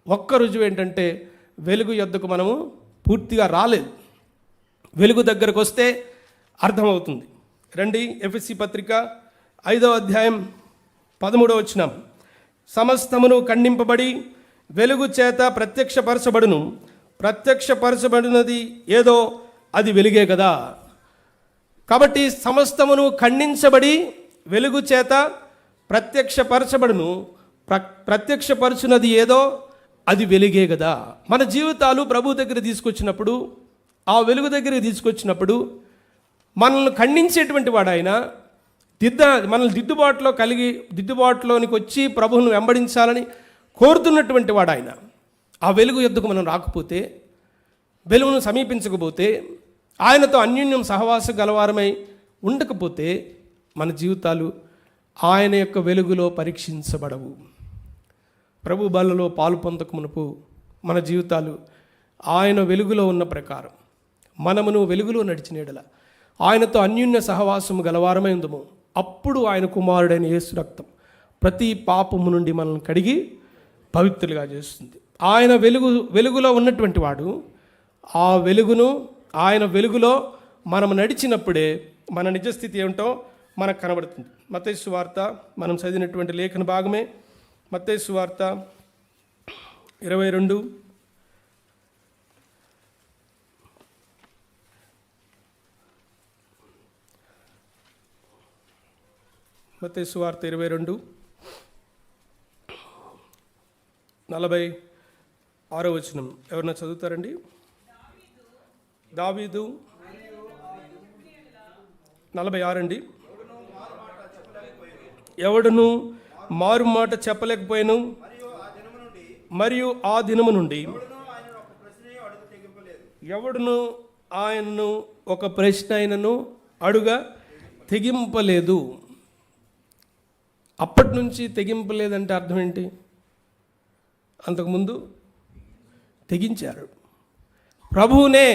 ఒక్క రుజువు ఏంటంటే వెలుగు యొద్దకు మనము పూర్తిగా రాలేదు. వెలుగు దగ్గరకు వస్తే అర్థమవుతుంది. రండి, ఎఫెసీ పత్రిక 5వ అధ్యాయం 13వ వచనం. సమస్తమును ఖండింపబడి వెలుగు చేత ప్రత్యక్షపరచబడును, ప్రత్యక్షపరచబడినది ఏదో అది వెలుగే కదా. కాబట్టి సమస్తమును ఖండించబడి వెలుగు చేత ప్రత్యక్షపరచబడును, ప్రత్యక్షపరచునది ఏదో అది వెలుగే కదా. మన జీవితాలు ప్రభు దగ్గర తీసుకొచ్చినప్పుడు, ఆ వెలుగు దగ్గరికి తీసుకొచ్చినప్పుడు మనల్ని ఖండించేటువంటి వాడు ఆయన, మనల్ని దిద్దుబాటులోనికి వచ్చి ప్రభువును వెంబడించాలని కోరుతున్నటువంటి వాడు ఆయన. ఆ వెలుగు యొద్దకు మనం రాకపోతే, వెలుగును సమీపించకపోతే, ఆయనతో అన్యోన్యం సహవాస గలవారమై ఉండకపోతే మన జీవితాలు ఆయన యొక్క వెలుగులో పరీక్షించబడవు. ప్రభు బలలో పాలు పొందక మునుపు మన జీవితాలు ఆయన వెలుగులో ఉన్న ప్రకారం మనమును వెలుగులో నడిచిన యెడల ఆయనతో అన్యోన్య సహవాసము గలవారమై ఉందము. అప్పుడు ఆయన కుమారుడైన యేసు రక్తం ప్రతి పాపము నుండి మనల్ని కడిగి పవిత్రులుగా చేస్తుంది. ఆయన వెలుగులో ఉన్నటువంటి వాడు, ఆ వెలుగును, ఆయన వెలుగులో మనం నడిచినప్పుడే మన నిజస్థితి ఏమిటో మనకు కనబడుతుంది. మత్తయి సువార్త మనం చదివినటువంటి లేఖన భాగమే. మత్తయి సువార్త 22 మత్తయి సువార్త 22:46 వచనం. ఎవరన్నా చదువుతారండి? దావీదు 46 అండి. ఎవడును మారు మాట చెప్పలేకపోయాను, మరియు ఆ దినము నుండి ఎవడును ఆయనను ఒక ప్రశ్న అయినను అడుగ తెగింపలేదు. అప్పటి నుంచి తెగింపలేదంటే అర్థం ఏంటి? అంతకుముందు తెగించారు. ప్రభువునే,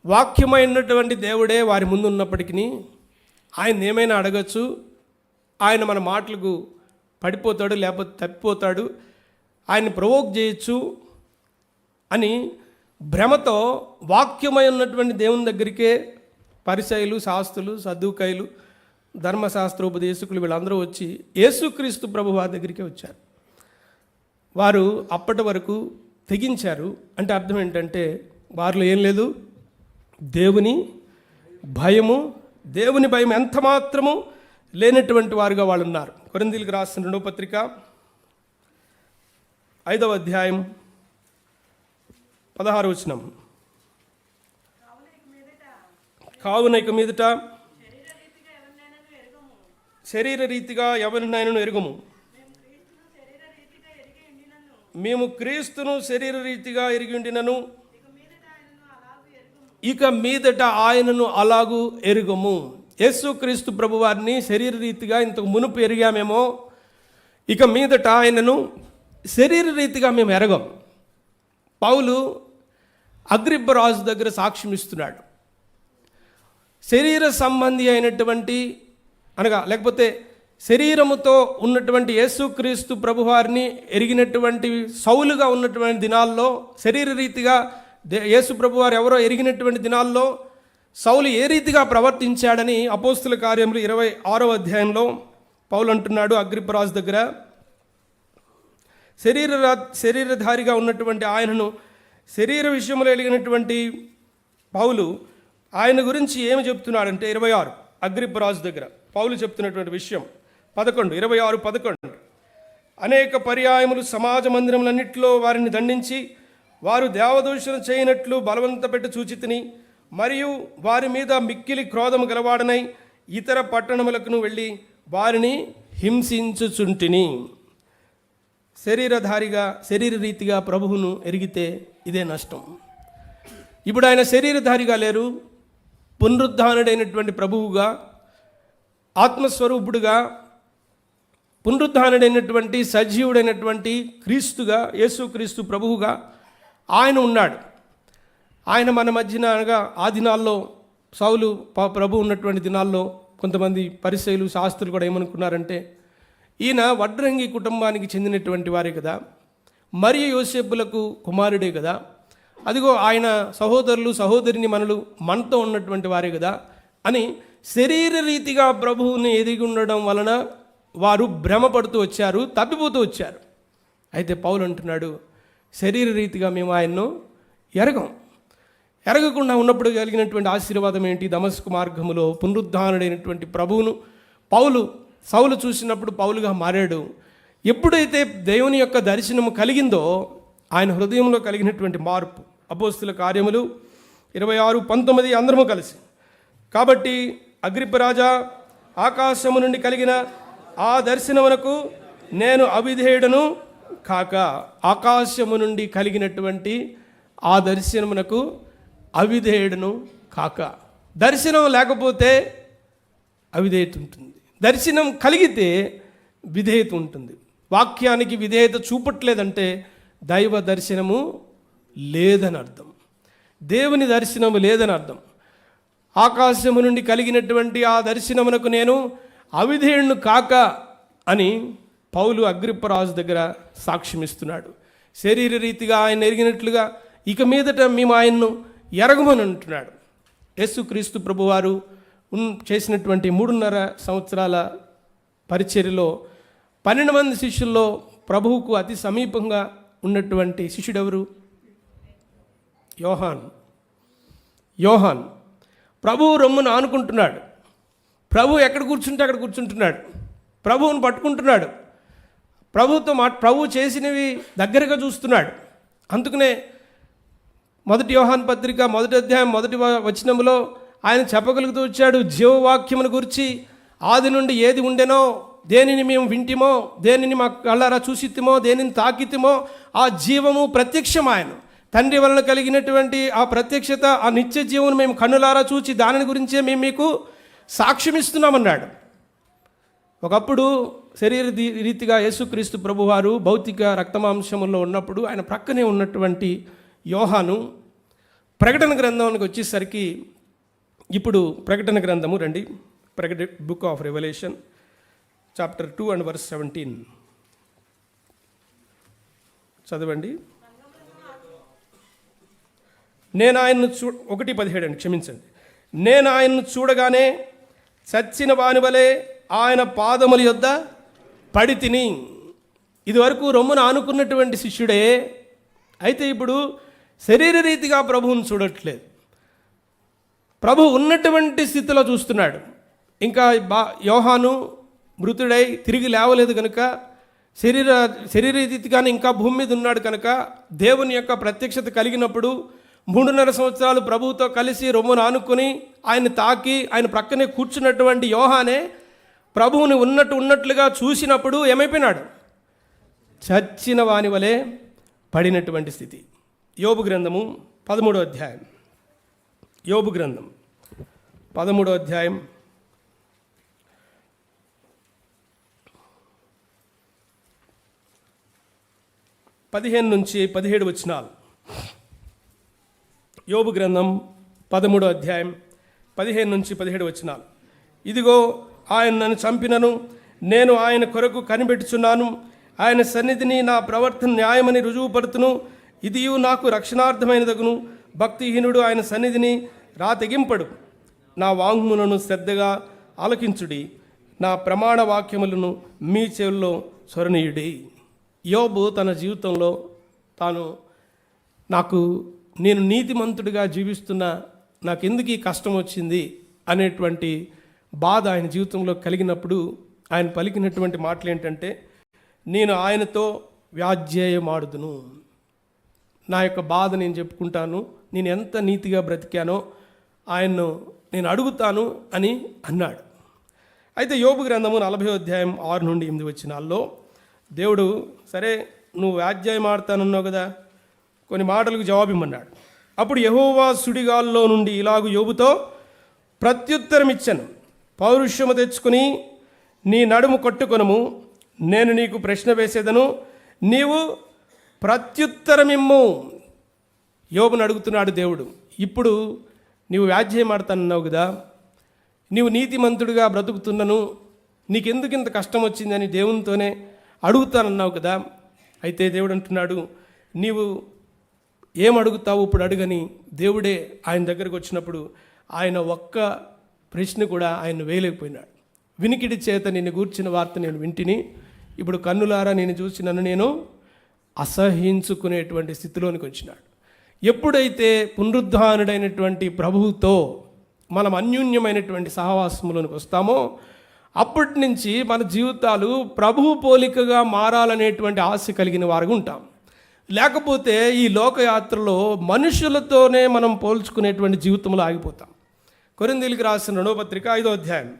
వాక్యమైనటువంటి దేవుడే వారి ముందు ఉన్నప్పటికీ ఆయన ఏమైనా అడగచ్చు, ఆయన మన మాటలకు పడిపోతాడు, లేకపోతే తప్పిపోతాడు, ఆయన ప్రవోక్ చేయొచ్చు అని భ్రమతో వాక్యమై ఉన్నటువంటి దేవుని దగ్గరికే పరిసయ్యులు, శాస్త్రులు, సద్దూకయ్యులు, ధర్మశాస్త్రోపదేశకులు వీళ్ళందరూ వచ్చి యేసుక్రీస్తు ప్రభు వారి దగ్గరికే వచ్చారు. వారు అప్పటి వరకు తెగించారు. అంటే అర్థం ఏంటంటే వారిలో ఏం లేదు? దేవుని భయం ఎంత మాత్రము లేనటువంటి వారుగా వాళ్ళు ఉన్నారు. కొరింథీయులకు రాసిన 2వ పత్రిక 5వ అధ్యాయం 16వ వచనం. కావున ఇక మీదట శరీర రీతిగా ఎవరినైనా ఎరుగము, మేము క్రీస్తును శరీర రీతిగా ఎరిగి ఉండినను ఇక మీదట ఆయనను అలాగూ ఎరుగము. యేసుక్రీస్తు ప్రభువారిని శరీర రీతిగా ఇంతకు మునుపు ఎరిగామేమో, ఇక మీదట ఆయనను శరీర రీతిగా మేము ఎరగం. పౌలు అగ్రిప్ప రాజు దగ్గర సాక్ష్యం ఇస్తున్నాడు. శరీర సంబంధి అయినటువంటి లేకపోతే శరీరముతో ఉన్నటువంటి యేసుక్రీస్తు ప్రభువారిని ఎరిగినటువంటి సౌలుగా ఉన్నటువంటి దినాల్లో, శరీర రీతిగా యేసు ప్రభువారు ఎవరో ఎరిగినటువంటి దినాల్లో సౌలు ఏ రీతిగా ప్రవర్తించాడని అపోస్తుల కార్యములు 26వ అధ్యాయంలో పౌలు అంటున్నాడు అగ్రిప్పరాజు దగ్గర. శరీరధారిగా ఉన్నటువంటి ఆయనను శరీర విషయంలో ఎలిగినటువంటి పౌలు ఆయన గురించి ఏమి చెప్తున్నాడంటే 26 అగ్రిప్పరాజు దగ్గర పౌలు చెప్తున్నటువంటి విషయం 26:11. అనేక పర్యాయములు సమాజ మందిరములన్నిటిలో వారిని దండించి వారు దేవదూషణ చేయనట్లు బలవంత పెట్టి చూచితిని, మరియు వారి మీద మిక్కిలి క్రోధము గలవాడనై ఇతర పట్టణములకు వెళ్ళి వారిని హింసించుచుంటిని. శరీర రీతిగా ప్రభువును ఎరిగితే ఇదే నష్టం. ఇప్పుడు ఆయన శరీరధారిగా లేరు, పునరుద్ధానుడైనటువంటి ప్రభువుగా, ఆత్మస్వరూపుడుగా, పునరుద్ధానుడైనటువంటి సజీవుడైనటువంటి క్రీస్తుగా, యేసుక్రీస్తు ప్రభువుగా ఆయన ఉన్నాడు. ఆయన మన మధ్యన అనగా ఆ దినాల్లో సౌలు ప్రభు ఉన్నటువంటి దినాల్లో కొంతమంది పరిసయ్యులు శాస్త్రులు కూడా ఏమనుకున్నారంటే, ఈయన వడ్రంగి కుటుంబానికి చెందినటువంటి వారే కదా, మరియు యోసేపులకు కుమారుడే కదా, అదిగో ఆయన సహోదరులు సహోదరిని మనలు మనతో ఉన్నటువంటి వారే కదా అని శరీర రీతిగా ప్రభువుని ఎదిగి ఉండడం వలన వారు భ్రమపడుతూ వచ్చారు, తప్పిపోతూ వచ్చారు. అయితే పౌలు అంటున్నాడు, శరీర రీతిగా మేము ఆయన్ను ఎరగకుండా ఉన్నప్పుడు కలిగినటువంటి ఆశీర్వాదం ఏంటి? దమస్కు మార్గములో పునరుద్ధానుడైనటువంటి ప్రభువును సౌలు చూసినప్పుడు పౌలుగా మారాడు. ఎప్పుడైతే దేవుని యొక్క దర్శనము కలిగిందో ఆయన హృదయంలో కలిగినటువంటి మార్పు. అపోస్తుల కార్యములు 26:19 అందరము కలిసి. కాబట్టి అగ్రిప్పరాజా, ఆకాశము నుండి కలిగిన ఆ దర్శనమునకు నేను అవిధేయుడను కాక, ఆకాశము నుండి కలిగినటువంటి ఆ దర్శనమునకు అవిధేయుడను కాక. దర్శనం లేకపోతే అవిధేయత ఉంటుంది, దర్శనం కలిగితే విధేయత ఉంటుంది. వాక్యానికి విధేయత చూపట్లేదంటే దైవ దర్శనము లేదని అర్థం, దేవుని దర్శనము లేదని అర్థం. ఆకాశము నుండి కలిగినటువంటి ఆ దర్శనమునకు నేను అవిధేయుడును కాక అని పౌలు అగ్రిప్పరాజు దగ్గర సాక్ష్యమిస్తున్నాడు. శరీర రీతిగా ఆయన ఎరిగినట్లుగా ఇక మీదట మేము ఆయన్ను ఎరగమని అంటున్నాడు. యేసుక్రీస్తు ప్రభువారు చేసినటువంటి 3.5 సంవత్సరాల పరిచర్యలో 12 మంది శిష్యుల్లో ప్రభువుకు అతి సమీపంగా ఉన్నటువంటి శిష్యుడెవరు? యోహాన్. ప్రభువు రొమ్మును ఆనుకుంటున్నాడు. ప్రభు ఎక్కడ కూర్చుంటే అక్కడ కూర్చుంటున్నాడు, ప్రభువును పట్టుకుంటున్నాడు, ప్రభు చేసినవి దగ్గరగా చూస్తున్నాడు. అందుకనే 1 యోహాను పత్రిక 1వ అధ్యాయం 1వ వచనములో ఆయన చెప్పగలుగుతూ వచ్చాడు, జీవవాక్యమును గురించి ఆది నుండి ఏది ఉండెనో, దేనిని మేము వింటిమో, దేనిని మా కళ్ళారా చూసితిమో, దేనిని తాకితిమో, ఆ జీవము ప్రత్యక్షం ఆయన తండ్రి వలన కలిగినటువంటి ఆ ప్రత్యక్షత, ఆ నిత్య జీవను మేము కన్నులారా చూచి దానిని గురించే మేము మీకు సాక్ష్యమిస్తున్నామన్నాడు. ఒకప్పుడు శరీర రీతిగా యేసుక్రీస్తు ప్రభువారు భౌతిక రక్తమాంసములో ఉన్నప్పుడు ఆయన ప్రక్కనే ఉన్నటువంటి యోహాను ప్రకటన గ్రంథానికి వచ్చేసరికి, ఇప్పుడు ప్రకటన గ్రంథము రండి, book of Revelation chapter 2 and verse 17 చదవండి. నేను ఆయన్ను 1:17 అండి, క్షమించండి. నేను ఆయన్ను చూడగానే చచ్చిన వాని వలె ఆయన పాదముల యొద్ద పడి తిని. ఇదివరకు రొమ్మును ఆనుకున్నటువంటి శిష్యుడే, అయితే ఇప్పుడు శరీర రీతిగా ప్రభువును చూడట్లేదు, ప్రభు ఉన్నటువంటి స్థితిలో చూస్తున్నాడు. ఇంకా యోహాను మృతుడై తిరిగి లేవలేదు కనుక, శరీర రీతిగానే ఇంకా భూమి మీద ఉన్నాడు కనుక, దేవుని యొక్క ప్రత్యక్షత కలిగినప్పుడు 3.5 సంవత్సరాలు ప్రభువుతో కలిసి రొమ్మును ఆనుకొని ఆయన తాకి ఆయన ప్రక్కనే కూర్చున్నటువంటి యోహానే ప్రభువుని ఉన్నట్లుగా చూసినప్పుడు ఏమైపోయినాడు? చచ్చిన వాని వలె పడినటువంటి స్థితి. యోబు గ్రంథము 13వ అధ్యాయం, యోబు గ్రంథం 13వ అధ్యాయం 15 నుంచి 17 వచనాలు. యోబు గ్రంథం 13వ అధ్యాయం 15 నుంచి 17 వచనాలు. ఇదిగో ఆయన నన్ను చంపినను నేను ఆయన కొరకు కనిపెట్టుచున్నాను, ఆయన సన్నిధిని నా ప్రవర్తన న్యాయమని రుజువుపడుతును, ఇది నాకు రక్షణార్థమైనదగును. భక్తిహీనుడు ఆయన సన్నిధిని రాతెగింపడు. నా వాంగ్మూలను శ్రద్ధగా ఆలకించుడి, నా ప్రమాణ వాక్యములను మీ చెవుల్లో స్వరణీయుడి. యోబు తన జీవితంలో నేను నీతిమంతుడిగా జీవిస్తున్నా, నాకెందుకు ఈ కష్టం వచ్చింది అనేటువంటి బాధ ఆయన జీవితంలో కలిగినప్పుడు ఆయన పలికినటువంటి మాటలు ఏంటంటే, నేను ఆయనతో వ్యాజ్యేయమాడుదును. నా యొక్క బాధ నేను చెప్పుకుంటాను, నేను ఎంత నీతిగా బ్రతికానో ఆయన్ను నేను అడుగుతాను అని అన్నాడు. అయితే యోబు గ్రంథము 40వ అధ్యాయం 6 నుండి 8 వచనాల్లో దేవుడు, సరే నువ్వు వ్యాజ్యాయం ఆడతానన్నావు కదా, కొన్ని మాటలకు జవాబు ఇమ్మన్నాడు. అప్పుడు యెహోవా సుడిగాల్లో నుండి ఇలాగు యోబుతో ప్రత్యుత్తరం ఇచ్చాను, పౌరుషము తెచ్చుకుని నీ నడుము కొట్టుకొనుము, నేను నీకు ప్రశ్న వేసేదను, నీవు ప్రత్యుత్తరమిమ్ము. యోబును అడుగుతున్నాడు దేవుడు, ఇప్పుడు నీవు వ్యాజ్యం ఆడతానన్నావు కదా, నీవు నీతిమంతుడిగా బ్రతుకుతున్నను, నీకెందుకు ఇంత కష్టం వచ్చిందని దేవునితోనే అడుగుతానన్నావు కదా. అయితే దేవుడు అంటున్నాడు, నీవు ఏం అడుగుతావు ఇప్పుడు అడుగని దేవుడే ఆయన దగ్గరకు వచ్చినప్పుడు ఆయన ఒక్క ప్రశ్న కూడా ఆయన వేయలేకపోయినాడు. వినికిడి చేత నిన్ను గూర్చిన వార్త నేను వింటిని, ఇప్పుడు కన్నులారా నేను చూసి నన్ను నేను అసహించుకునేటువంటి స్థితిలోనికి వచ్చినాడు. ఎప్పుడైతే పునరుద్ధానుడైనటువంటి ప్రభువుతో మనం అన్యోన్యమైనటువంటి సహవాసములోనికి వస్తామో అప్పటి నుంచి మన జీవితాలు ప్రభువు పోలికగా మారాలనేటువంటి ఆశ కలిగిన వారుగా ఉంటాం. లేకపోతే ఈ లోకయాత్రలో మనుషులతోనే మనం పోల్చుకునేటువంటి జీవితంలో ఆగిపోతాం. కొరింథీయులకు రాసిన 2వ పత్రిక 5వ అధ్యాయం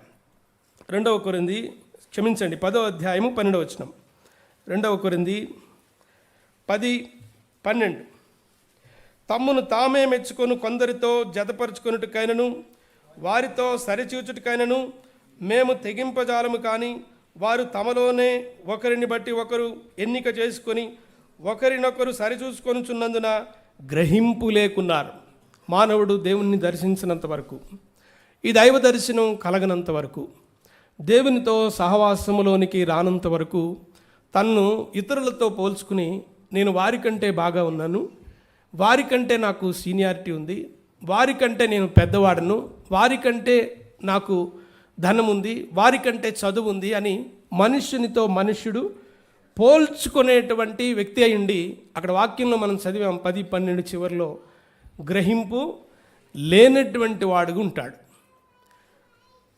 2వ కొరింథీ 10వ అధ్యాయము 12వ వచనం. 2వ కొరింథీ 10:12 తమ్మును తామే మెచ్చుకొని కొందరితో జతపరుచుకొనుటకైనను వారితో సరిచూచుటకైనను మేము తెగింపజాలము, కానీ వారు తమలోనే ఒకరిని బట్టి ఒకరు ఎన్నిక చేసుకొని ఒకరినొకరు సరిచూసుకొనుచున్నందున గ్రహింపు లేకున్నారు. మానవుడు దేవుణ్ణి దర్శించినంత వరకు, ఈ దైవ దర్శనం కలగనంత వరకు, దేవునితో సహవాసములోనికి రానంత వరకు తన్ను ఇతరులతో పోల్చుకుని నేను వారికంటే బాగా ఉన్నాను, వారికంటే నాకు సీనియారిటీ ఉంది, వారికంటే నేను పెద్దవాడను, వారికంటే నాకు ధనం ఉంది, వారికంటే చదువు ఉంది అని మనుష్యునితో మనుష్యుడు పోల్చుకునేటువంటి వ్యక్తి అయ్యుండి, అక్కడ వాక్యంలో మనం చదివాం 10-12 చివరిలో గ్రహింపు లేనటువంటి వాడుగా ఉంటాడు.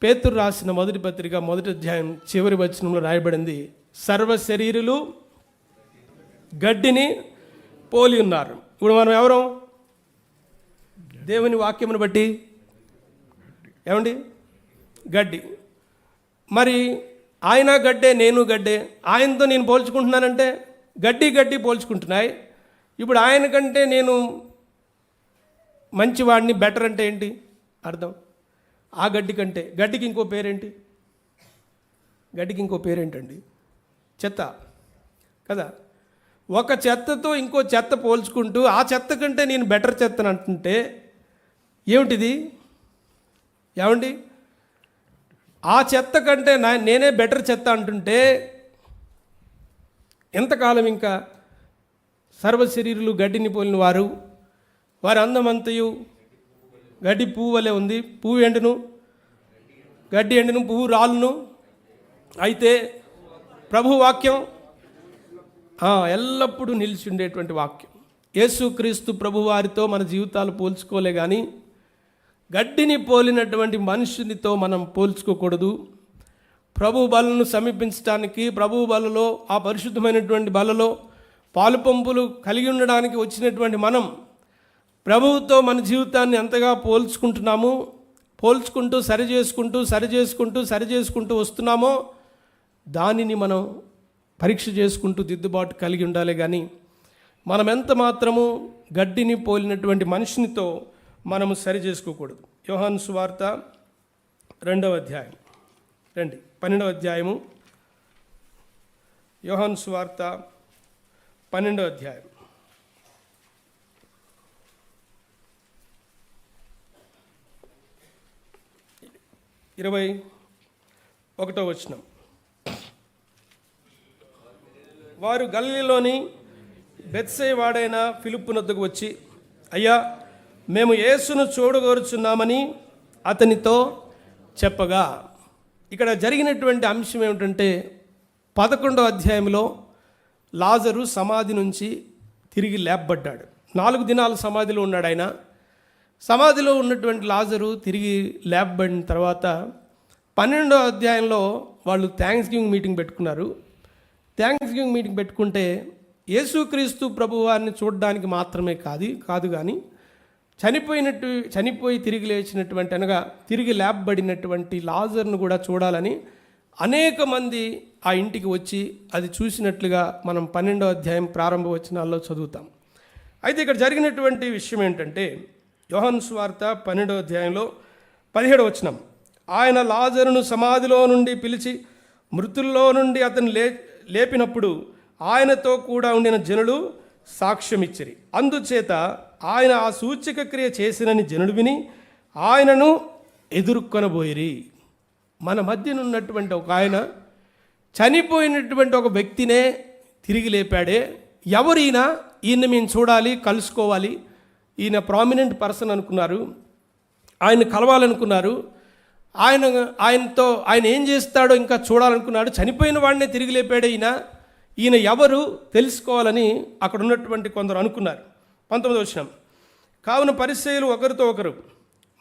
పేతురు రాసిన మొదటి పత్రిక 1వ అధ్యాయం చివరి వచనంలో రాయబడింది, సర్వ శరీరులు గడ్డిని పోలి ఉన్నారు. ఇప్పుడు మనం ఎవరం? దేవుని వాక్యమును బట్టి ఏమండి? గడ్డి. మరి ఆయన గడ్డే, నేను గడ్డే, ఆయనతో నేను పోల్చుకుంటున్నానంటే గడ్డి పోల్చుకుంటున్నాయి. ఇప్పుడు ఆయన కంటే నేను మంచివాడిని, బెటర్ అంటే ఏంటి అర్థం? ఆ గడ్డి కంటే, గడ్డికి ఇంకో పేరేంటి? గడ్డికి ఇంకో పేరేంటండి? చెత్త కదా. ఒక చెత్తతో ఇంకో చెత్త పోల్చుకుంటూ ఆ చెత్త కంటే నేను బెటర్ చెత్తను అంటుంటే ఏమిటిది? ఏమండి? ఆ చెత్త కంటే నేనే బెటర్ చెత్త అంటుంటే ఎంతకాలం ఇంకా సర్వ శరీరులు గడ్డిని పోలిన వారు, వారి అందమంతయు గడ్డి పువ్వు వలె ఉంది, పువ్వు ఎండును, గడ్డి ఎండును, పువ్వు రాలును. అయితే ప్రభు వాక్యం ఎల్లప్పుడూ నిలిచి ఉండేటువంటి వాక్యం. యేసుక్రీస్తు ప్రభు వారితో మన జీవితాలు పోల్చుకోలే కానీ గడ్డిని పోలినటువంటి మనుషునితో మనం పోల్చుకోకూడదు. ప్రభు బలను సమీపించడానికి, ప్రభు బలలో, ఆ పరిశుద్ధమైనటువంటి బలలో పాలు పంపులు కలిగి ఉండడానికి వచ్చినటువంటి మనం ప్రభువుతో మన జీవితాన్ని ఎంతగా పోల్చుకుంటున్నాము, పోల్చుకుంటూ సరిచేసుకుంటూ వస్తున్నామో దానిని మనం పరీక్ష చేసుకుంటూ దిద్దుబాటు కలిగి ఉండాలి. కానీ మనం ఎంత మాత్రము గడ్డిని పోలినటువంటి మనిషినితో మనము సరి చేసుకోకూడదు. యోహాను సువార్త 2వ అధ్యాయం 12వ అధ్యాయము, యోహాను సువార్త 12వ అధ్యాయం 21వ వచనం. వారు గలిలయలోని బెత్సయి వాడైన ఫిలిప్పు నొద్దకు వచ్చి, అయ్యా, మేము యేసును చూడగోరుచున్నామని అతనితో చెప్పగా. ఇక్కడ జరిగినటువంటి అంశం ఏమిటంటే 11వ అధ్యాయంలో లాజరు సమాధి నుంచి తిరిగి లేపబడ్డాడు. 4 దినాలు సమాధిలో ఉన్నాడు ఆయన. సమాధిలో ఉన్నటువంటి లాజరు తిరిగి లేపబడిన తర్వాత 12వ అధ్యాయంలో వాళ్ళు థ్యాంక్స్ గివింగ్ మీటింగ్ పెట్టుకున్నారు. థ్యాంక్స్ గివింగ్ మీటింగ్ పెట్టుకుంటే యేసుక్రీస్తు ప్రభువారిని చూడడానికి మాత్రమే కాదు కానీ చనిపోయి తిరిగి లేచినటువంటి అనగా తిరిగి లేపబడినటువంటి లాజర్ను కూడా చూడాలని అనేక మంది ఆ ఇంటికి వచ్చి అది చూసినట్లుగా మనం 12వ అధ్యాయం ప్రారంభ వచనాల్లో చదువుతాం. అయితే ఇక్కడ జరిగినటువంటి విషయం ఏంటంటే యోహాను సువార్త 12వ అధ్యాయంలో 17వ వచనం, ఆయన లాజరును సమాధిలో నుండి పిలిచి మృతుల్లో నుండి అతను లేపినప్పుడు ఆయనతో కూడా ఉండిన జనులు సాక్ష్యమిచ్చిరి. అందుచేత ఆయన ఆ సూచక క్రియ చేసినని జనులు విని ఆయనను ఎదుర్కొనబోయిరి. మన మధ్యనున్నటువంటి ఒక ఆయన చనిపోయినటువంటి ఒక వ్యక్తినే తిరిగి లేపాడే, ఎవరైనా ఈయన మేము చూడాలి, కలుసుకోవాలి, ఈయన ప్రామినెంట్ పర్సన్ అనుకున్నారు, ఆయన కలవాలనుకున్నారు, ఆయన ఏం చేస్తాడో ఇంకా చూడాలనుకున్నాడు. చనిపోయిన వాడినే తిరిగి లేపాడే ఈయన ఎవరు తెలుసుకోవాలని అక్కడ ఉన్నటువంటి కొందరు అనుకున్నారు. 19వ వచనం, కావున పరిసయ్యులు ఒకరితో ఒకరు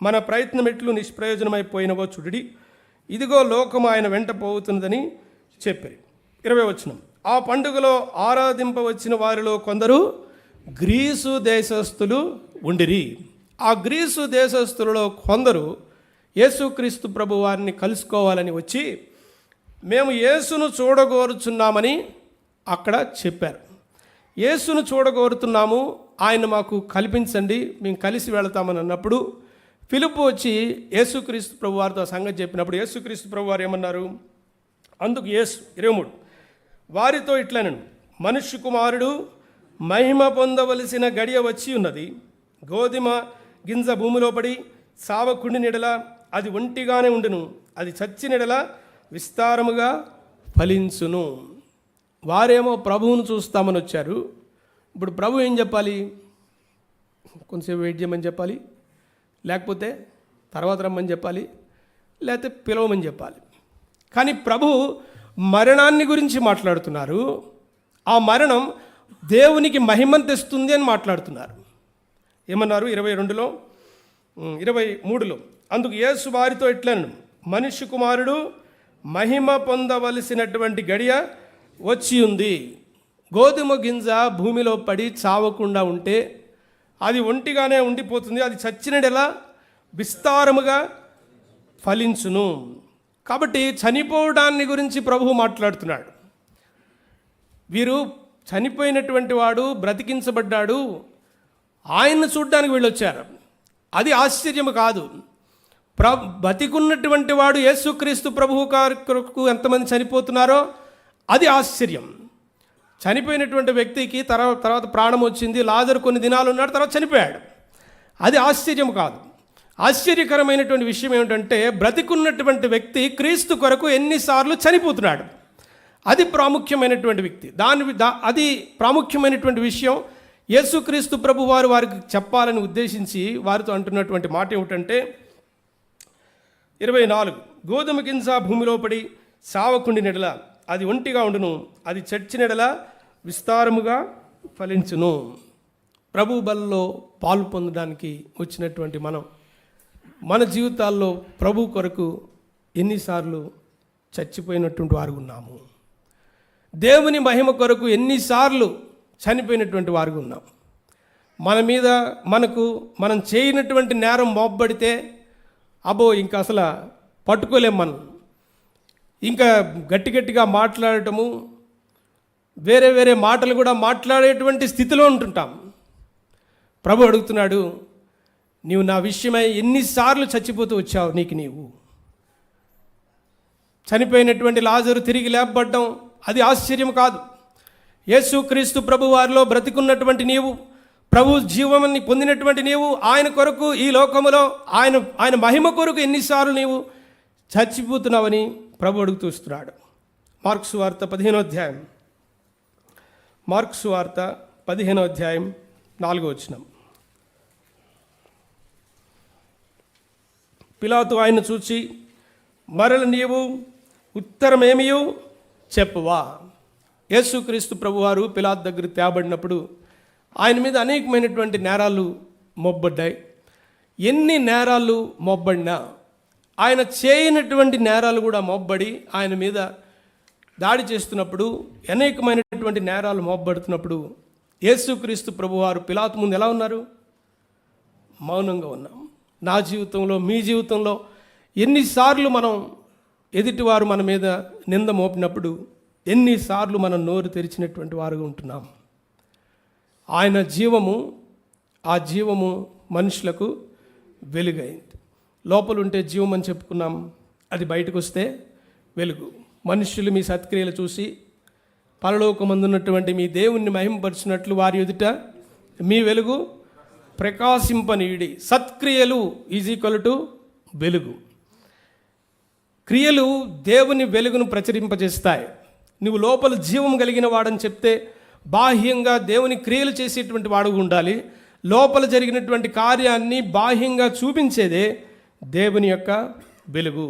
మన ప్రయత్నం ఎట్లు నిష్ప్రయోజనమైపోయినవో చూడి, ఇదిగో లోకము ఆయన వెంట పోతున్నదని చెప్పారు. 20వ వచనం, ఆ పండుగలో ఆరాధింపవచ్చిన వారిలో కొందరు గ్రీసు దేశస్థులు ఉండిరి. ఆ గ్రీసు దేశస్థులలో కొందరు యేసుక్రీస్తు ప్రభు వారిని కలుసుకోవాలని వచ్చి మేము యేసును చూడగోరుచున్నామని అక్కడ చెప్పారు. యేసును చూడగోరుతున్నాము, ఆయన మాకు కల్పించండి, మేము కలిసి వెళతామని అన్నప్పుడు ఫిలిప్పు వచ్చి యేసుక్రీస్తు ప్రభు వారితో సంగతి చెప్పినప్పుడు యేసుక్రీస్తు ప్రభు వారు ఏమన్నారు? అందుకు యేసు 23 వారితో ఇట్లనను, మనుష్య కుమారుడు మహిమ పొందవలసిన గడియ వచ్చి ఉన్నది. గోధుమ గింజ భూమిలో పడి సావకుండి నెడల అది ఒంటిగానే ఉండును, అది చచ్చి నెడల విస్తారముగా ఫలించును. వారేమో ప్రభువును చూస్తామని వచ్చారు. ఇప్పుడు ప్రభు ఏం చెప్పాలి? కొంచెంసేపు వెయిట్ చేయమని చెప్పాలి, లేకపోతే తర్వాత రమ్మని చెప్పాలి, లేకపోతే పిలవమని చెప్పాలి. కానీ ప్రభు మరణాన్ని గురించి మాట్లాడుతున్నారు. ఆ మరణం దేవునికి మహిమను తెస్తుంది అని మాట్లాడుతున్నారు. ఏమన్నారు? 22లో 23లో, అందుకు యేసు వారితో ఇట్లను, మనుష్య కుమారుడు మహిమ పొందవలసినటువంటి గడియ వచ్చి ఉంది. గోధుమ గింజ భూమిలో పడి చావకుండా ఉంటే అది ఒంటిగానే ఉండిపోతుంది, అది చచ్చినడెలా విస్తారముగా ఫలించును. కాబట్టి చనిపోవడాన్ని గురించి ప్రభువు మాట్లాడుతున్నాడు. వీరు చనిపోయినటువంటి వాడు బ్రతికించబడ్డాడు, ఆయన్ను చూడ్డానికి వీళ్ళు వచ్చారు. అది ఆశ్చర్యం కాదు. బతికున్నటువంటి వాడు యేసుక్రీస్తు ప్రభువు కొరకు ఎంతమంది చనిపోతున్నారో అది ఆశ్చర్యం. చనిపోయినటువంటి వ్యక్తికి తర్వాత ప్రాణం వచ్చింది, లాజరు కొన్ని దినాలు ఉన్నాడు, తర్వాత చనిపోయాడు. అది ఆశ్చర్యం కాదు. ఆశ్చర్యకరమైనటువంటి విషయం ఏమిటంటే బ్రతికున్నటువంటి వ్యక్తి క్రీస్తు కొరకు ఎన్నిసార్లు చనిపోతున్నాడు. అది ప్రాముఖ్యమైనటువంటి వ్యక్తి. అది ప్రాముఖ్యమైనటువంటి విషయం. యేసుక్రీస్తు ప్రభు వారికి చెప్పాలని ఉద్దేశించి వారితో అంటున్నటువంటి మాట ఏమిటంటే 24 గోధుమ గింజ భూమిలో పడి సావకుండి నెడల అది ఒంటిగా ఉండును, అది చచ్చి నెడల విస్తారముగా ఫలించును. ప్రభు బలలో పాలు పొందడానికి వచ్చినటువంటి మన జీవితాల్లో ప్రభు కొరకు ఎన్నిసార్లు చచ్చిపోయినటువంటి వారు ఉన్నాము. దేవుని మహిమ కొరకు ఎన్నిసార్లు చనిపోయినటువంటి వారు ఉన్నాం. మన మీద మనం చేయనటువంటి నేరం మోపబడితే ఇంకా అసలు పట్టుకోలేం. మనం ఇంకా గట్టిగా మాట్లాడటము, వేరే మాటలు కూడా మాట్లాడేటువంటి స్థితిలో ఉంటుంటాం. ప్రభు అడుగుతున్నాడు, నీవు నా విషయమై ఎన్నిసార్లు చచ్చిపోతూ వచ్చావు? నీవు చనిపోయినటువంటి లాజరు తిరిగి లేపబడ్డం అది ఆశ్చర్యం కాదు. యేసుక్రీస్తు ప్రభు వారిలో బ్రతికున్నటువంటి నీవు, ప్రభు జీవాన్ని పొందినటువంటి నీవు, ఆయన కొరకు ఈ లోకములో ఆయన మహిమ కొరకు ఎన్నిసార్లు నీవు చచ్చిపోతున్నావని ప్రభు అడుగుతూస్తున్నాడు. మార్కు సువార్త 15వ అధ్యాయం 4వ వచనం. పిలాతు ఆయన్ను చూచి, మరల నీవు ఉత్తరమేమియు చెప్పువా? యేసుక్రీస్తు ప్రభువారు పిలాతు దగ్గర తేబడినప్పుడు ఆయన మీద అనేకమైనటువంటి నేరాలు మోపబడ్డాయి. ఎన్ని నేరాలు మోపబడినా ఆయన చేయనటువంటి నేరాలు కూడా మోపబడి ఆయన మీద దాడి చేస్తున్నప్పుడు, అనేకమైనటువంటి నేరాలు మోపబడుతున్నప్పుడు యేసుక్రీస్తు ప్రభువారు పిలాతు ముందు ఎలా ఉన్నారు? మౌనంగా ఉన్నాం. నా జీవితంలో, మీ జీవితంలో ఎన్నిసార్లు మనం ఎదుటివారు మన మీద నింద మోపినప్పుడు ఎన్నిసార్లు మనం నోరు తెరిచినటువంటి వారుగా ఉంటున్నాం. ఆయన జీవము, ఆ జీవము మనుషులకు వెలుగైంది. లోపలుంటే జీవం అని చెప్పుకున్నాం, అది బయటకు వస్తే వెలుగు. మనుష్యులు మీ సత్క్రియలు చూసి పరలోకమందున్నటువంటి మీ దేవుణ్ణి మహిమపరిచినట్లు వారి ఎదుట మీ వెలుగు ప్రకాశింపనీయుడి. సత్క్రియలు = వెలుగు. క్రియలు దేవుని వెలుగును ప్రచురింపజేస్తాయి. నువ్వు లోపల జీవం కలిగిన వాడని చెప్తే బాహ్యంగా దేవుని క్రియలు చేసేటువంటి వాడుగా ఉండాలి. లోపల జరిగినటువంటి కార్యాన్ని బాహ్యంగా చూపించేదే దేవుని యొక్క వెలుగు.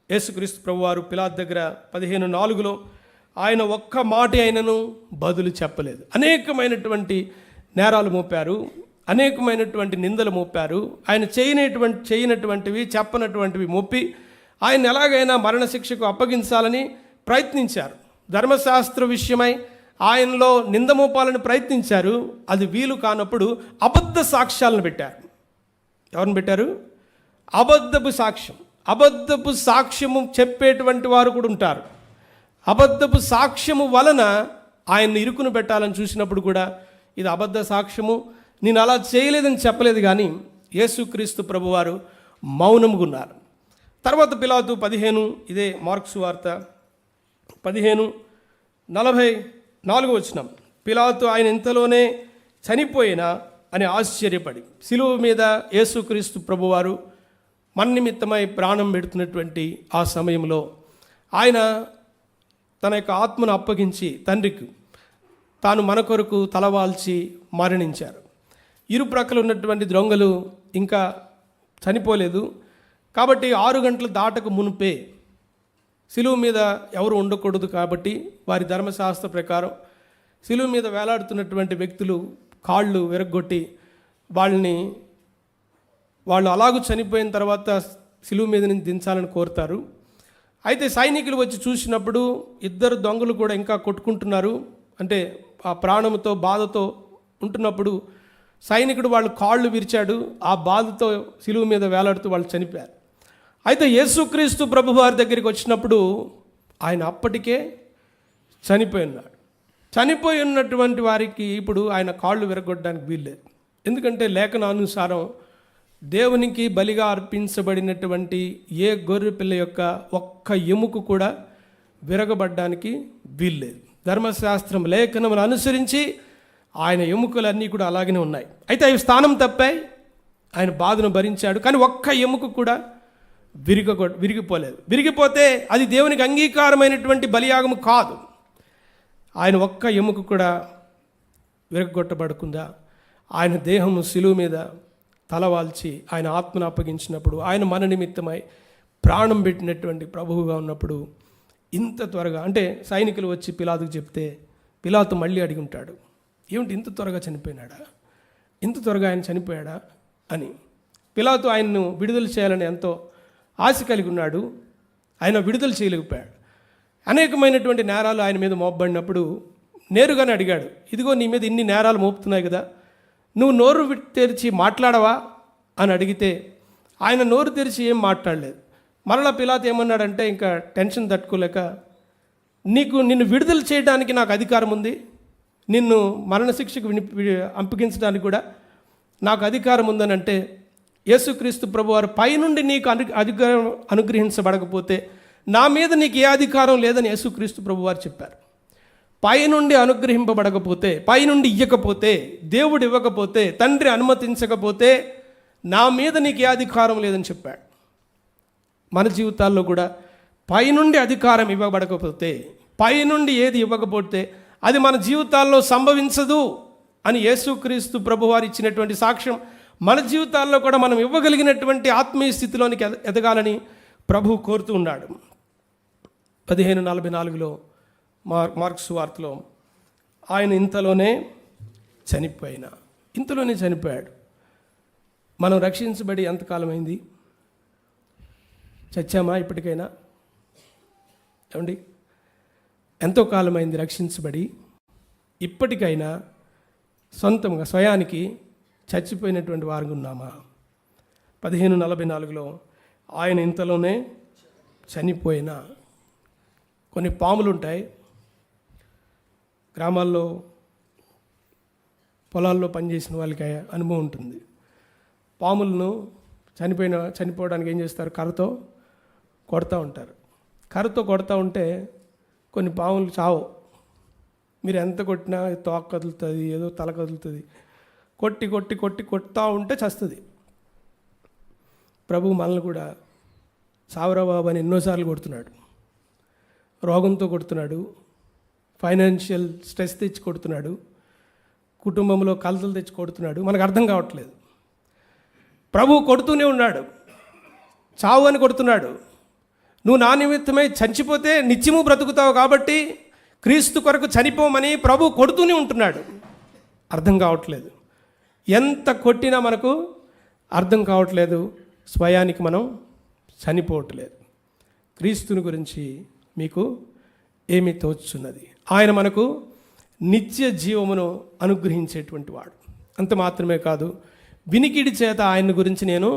యేసుక్రీస్తు ప్రభువారు పిలాతు దగ్గర 15:4 ఆయన ఒక్క మాట అయినను బదులు చెప్పలేదు. అనేకమైనటువంటి నేరాలు మోపారు, అనేకమైనటువంటి నిందలు మోపారు. ఆయన చేయనటువంటివి, చెప్పనటువంటివి మోపి ఆయన ఎలాగైనా మరణశిక్షకు అప్పగించాలని ప్రయత్నించారు. ధర్మశాస్త్ర విషయమై ఆయనలో నింద మోపాలని ప్రయత్నించారు. అది వీలు కానప్పుడు అబద్ధ సాక్ష్యాలను పెట్టారు. ఎవరిని పెట్టారు? అబద్ధపు సాక్ష్యం. అబద్ధపు సాక్ష్యము చెప్పేటువంటి వారు కూడా ఉంటారు. అబద్ధపు సాక్ష్యము వలన ఆయన్ని ఇరుకును పెట్టాలని చూసినప్పుడు కూడా ఇది అబద్ధ సాక్ష్యము, నేను అలా చేయలేదని చెప్పలేదు. కానీ యేసుక్రీస్తు ప్రభువారు మౌనముగా ఉన్నారు. తర్వాత పిలాతు 15, ఇదే మార్కు సువార్త 15:44 పిలాతు ఆయన ఇంతలోనే చనిపోయినా అని ఆశ్చర్యపడి, శిలువ మీద యేసుక్రీస్తు ప్రభువారు మన నిమిత్తమై ప్రాణం పెడుతున్నటువంటి ఆ సమయంలో ఆయన తన యొక్క ఆత్మను అప్పగించి తండ్రికి తాను మన కొరకు తలవాల్చి మరణించారు. ఇరు ప్రక్కలు ఉన్నటువంటి దొంగలు ఇంకా చనిపోలేదు కాబట్టి 6 గంటలు దాటక మునిపే శిలువ మీద ఎవరు ఉండకూడదు కాబట్టి వారి ధర్మశాస్త్ర ప్రకారం శిలువ మీద వేలాడుతున్నటువంటి వ్యక్తులు కాళ్ళు విరగ్గొట్టి వాళ్ళు అలాగూ చనిపోయిన తర్వాత శిలువ మీద నుంచి దించాలని కోరుతారు. అయితే సైనికులు వచ్చి చూసినప్పుడు 2 దొంగలు కూడా ఇంకా కొట్టుకుంటున్నారు. అంటే ఆ ప్రాణంతో బాధతో ఉంటున్నప్పుడు సైనికుడు వాళ్ళు కాళ్ళు విరిచాడు. ఆ బాధతో శిలువ మీద వేలాడుతూ వాళ్ళు చనిపోయారు. అయితే యేసుక్రీస్తు ప్రభువారి దగ్గరికి వచ్చినప్పుడు ఆయన అప్పటికే చనిపోయి ఉన్నాడు. చనిపోయి ఉన్నటువంటి వారికి ఇప్పుడు ఆయన కాళ్ళు విరగొట్టడానికి వీల్లేదు. ఎందుకంటే లేఖనానుసారం దేవునికి బలిగా అర్పించబడినటువంటి ఏ గొర్రె పిల్ల యొక్క ఒక్క ఎముక కూడా విరగబడ్డానికి వీల్లేదు. ధర్మశాస్త్రం లేఖనమును అనుసరించి ఆయన ఎముకలన్నీ కూడా అలాగనే ఉన్నాయి. అయితే అవి స్థానం తప్పాయి, ఆయన బాధను భరించాడు. కానీ ఒక్క ఎముక కూడా విరిగిపోలేదు. విరిగిపోతే అది దేవునికి అంగీకారమైనటువంటి బలియాగము కాదు. ఆయన ఒక్క ఎముక కూడా విరగొట్టబడకుండా ఆయన దేహము శిలువ మీద తలవాల్చి ఆయన ఆత్మను అప్పగించినప్పుడు, ఆయన మన నిమిత్తమై ప్రాణం పెట్టినటువంటి ప్రభువుగా ఉన్నప్పుడు ఇంత త్వరగా, అంటే సైనికులు వచ్చి పిలాతుకు చెప్తే పిలాతు మళ్ళీ అడిగి ఉంటాడు, ఏమిటి ఇంత త్వరగా చనిపోయినాడా, ఇంత త్వరగా ఆయన చనిపోయాడా అని. పిలాతు ఆయన్ను విడుదల చేయాలని ఎంతో ఆశ కలిగి ఉన్నాడు. ఆయన విడుదల చేయలేకపోయాడు. అనేకమైనటువంటి నేరాలు ఆయన మీద మోపబడినప్పుడు నేరుగానే అడిగాడు, ఇదిగో నీ మీద ఇన్ని నేరాలు మోపుతున్నాయి కదా, నువ్వు నోరు తెరిచి మాట్లాడవా అని అడిగితే ఆయన నోరు తెరిచి ఏం మాట్లాడలేదు. మరలా పిలాతు ఏమన్నాడంటే ఇంకా టెన్షన్ తట్టుకోలేక, నిన్ను విడుదల చేయడానికి నాకు అధికారం ఉంది, నిన్ను మరణశిక్షకు అప్పగించడానికి కూడా నాకు అధికారం ఉందని అంటే, యేసుక్రీస్తు ప్రభువారు పైనుండి నీకు అధికారం అనుగ్రహించబడకపోతే నా మీద నీకు ఏ అధికారం లేదని యేసుక్రీస్తు ప్రభువారు చెప్పారు. పైనుండి అనుగ్రహింపబడకపోతే, పైనుండి ఇవ్వకపోతే, దేవుడు ఇవ్వకపోతే, తండ్రి అనుమతించకపోతే నా మీద నీకు ఏ అధికారం లేదని చెప్పాడు. మన జీవితాల్లో కూడా పైనుండి అధికారం ఇవ్వబడకపోతే, పైనుండి ఏది ఇవ్వకపోతే అది మన జీవితాల్లో సంభవించదు అని యేసుక్రీస్తు ప్రభువారు ఇచ్చినటువంటి సాక్ష్యం మన జీవితాల్లో కూడా మనం ఇవ్వగలిగినటువంటి ఆత్మీయ స్థితిలోనికి ఎదగాలని ప్రభువు కోరుతూ ఉన్నాడు. 15:44 మార్కు సువార్తలో ఆయన ఇంతలోనే చనిపోయాడు. మనం రక్షించబడి ఎంతకాలం అయింది? చచ్చామా ఇప్పటికైనా? ఏమండి, ఎంతో కాలమైంది రక్షించబడి, ఇప్పటికైనా సొంతంగా స్వయానికి చచ్చిపోయినటువంటి వారు ఉన్నామా? 1544లో ఆయన ఇంతలోనే చనిపోయిన కొన్ని పాములు ఉంటాయి. గ్రామాల్లో పొలాల్లో పనిచేసిన వాళ్ళకి అనుభవం ఉంటుంది. పాములను చనిపోవడానికి ఏం చేస్తారు? కర్రతో కొడతా ఉంటారు. కర్రతో కొడతా ఉంటే కొన్ని పాములు చావు. మీరు ఎంత కొట్టినా తోక కదులుతుంది, ఏదో తల కదులుతుంది. కొట్టి కొట్టి కొట్టి కొడతా ఉంటే చస్తుంది. ప్రభు మనల్ని కూడా సావరా బాబు అని ఎన్నోసార్లు కొడుతున్నాడు. రోగంతో కొడుతున్నాడు, ఫైనాన్షియల్ స్ట్రెస్ తెచ్చి కొడుతున్నాడు, కుటుంబంలో కలతలు తెచ్చి కొడుతున్నాడు. మనకు అర్థం కావట్లేదు. ప్రభు కొడుతూనే ఉన్నాడు, చావు అని కొడుతున్నాడు. నువ్వు నా నిమిత్తమై చచ్చిపోతే నిత్యము బ్రతుకుతావు కాబట్టి క్రీస్తు కొరకు చనిపోమని ప్రభు కొడుతూనే ఉంటున్నాడు. అర్థం కావట్లేదు. ఎంత కొట్టినా మనకు అర్థం కావట్లేదు. స్వయానికి మనం చనిపోవట్లేదు. క్రీస్తుని గురించి మీకు ఏమి తోచున్నది? ఆయన మనకు నిత్య జీవమును అనుగ్రహించేటువంటి వాడు. అంత మాత్రమే కాదు, వినికిడి చేత ఆయన గురించి నేను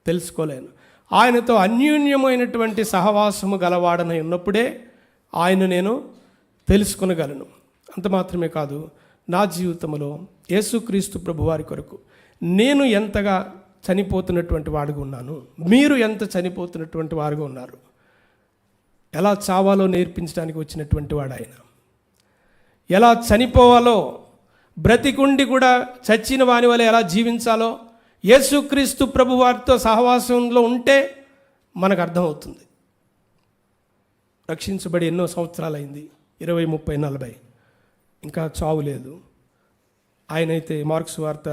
తెలుసుకోలేను. ఆయనతో అన్యోన్యమైనటువంటి సహవాసము గలవాడనై ఉన్నప్పుడే ఆయన నేను తెలుసుకొనగలను. అంత మాత్రమే కాదు, నా జీవితంలో యేసుక్రీస్తు ప్రభువారి కొరకు నేను ఎంతగా చనిపోతున్నటువంటి వాడుగా ఉన్నాను, మీరు ఎంత చనిపోతున్నటువంటి వారుగా ఉన్నారు. ఎలా చావాలో నేర్పించడానికి వచ్చినటువంటి వాడు ఆయన. ఎలా చనిపోవాలో, బ్రతికుండి కూడా చచ్చిన వాని వల్ల ఎలా జీవించాలో యేసుక్రీస్తు ప్రభువారితో సహవాసంలో ఉంటే మనకు అర్థమవుతుంది. రక్షించబడి ఎన్నో సంవత్సరాలైంది, 20, 30, 40, ఇంకా చావు లేదు. ఆయనైతే మార్క్స్ వార్త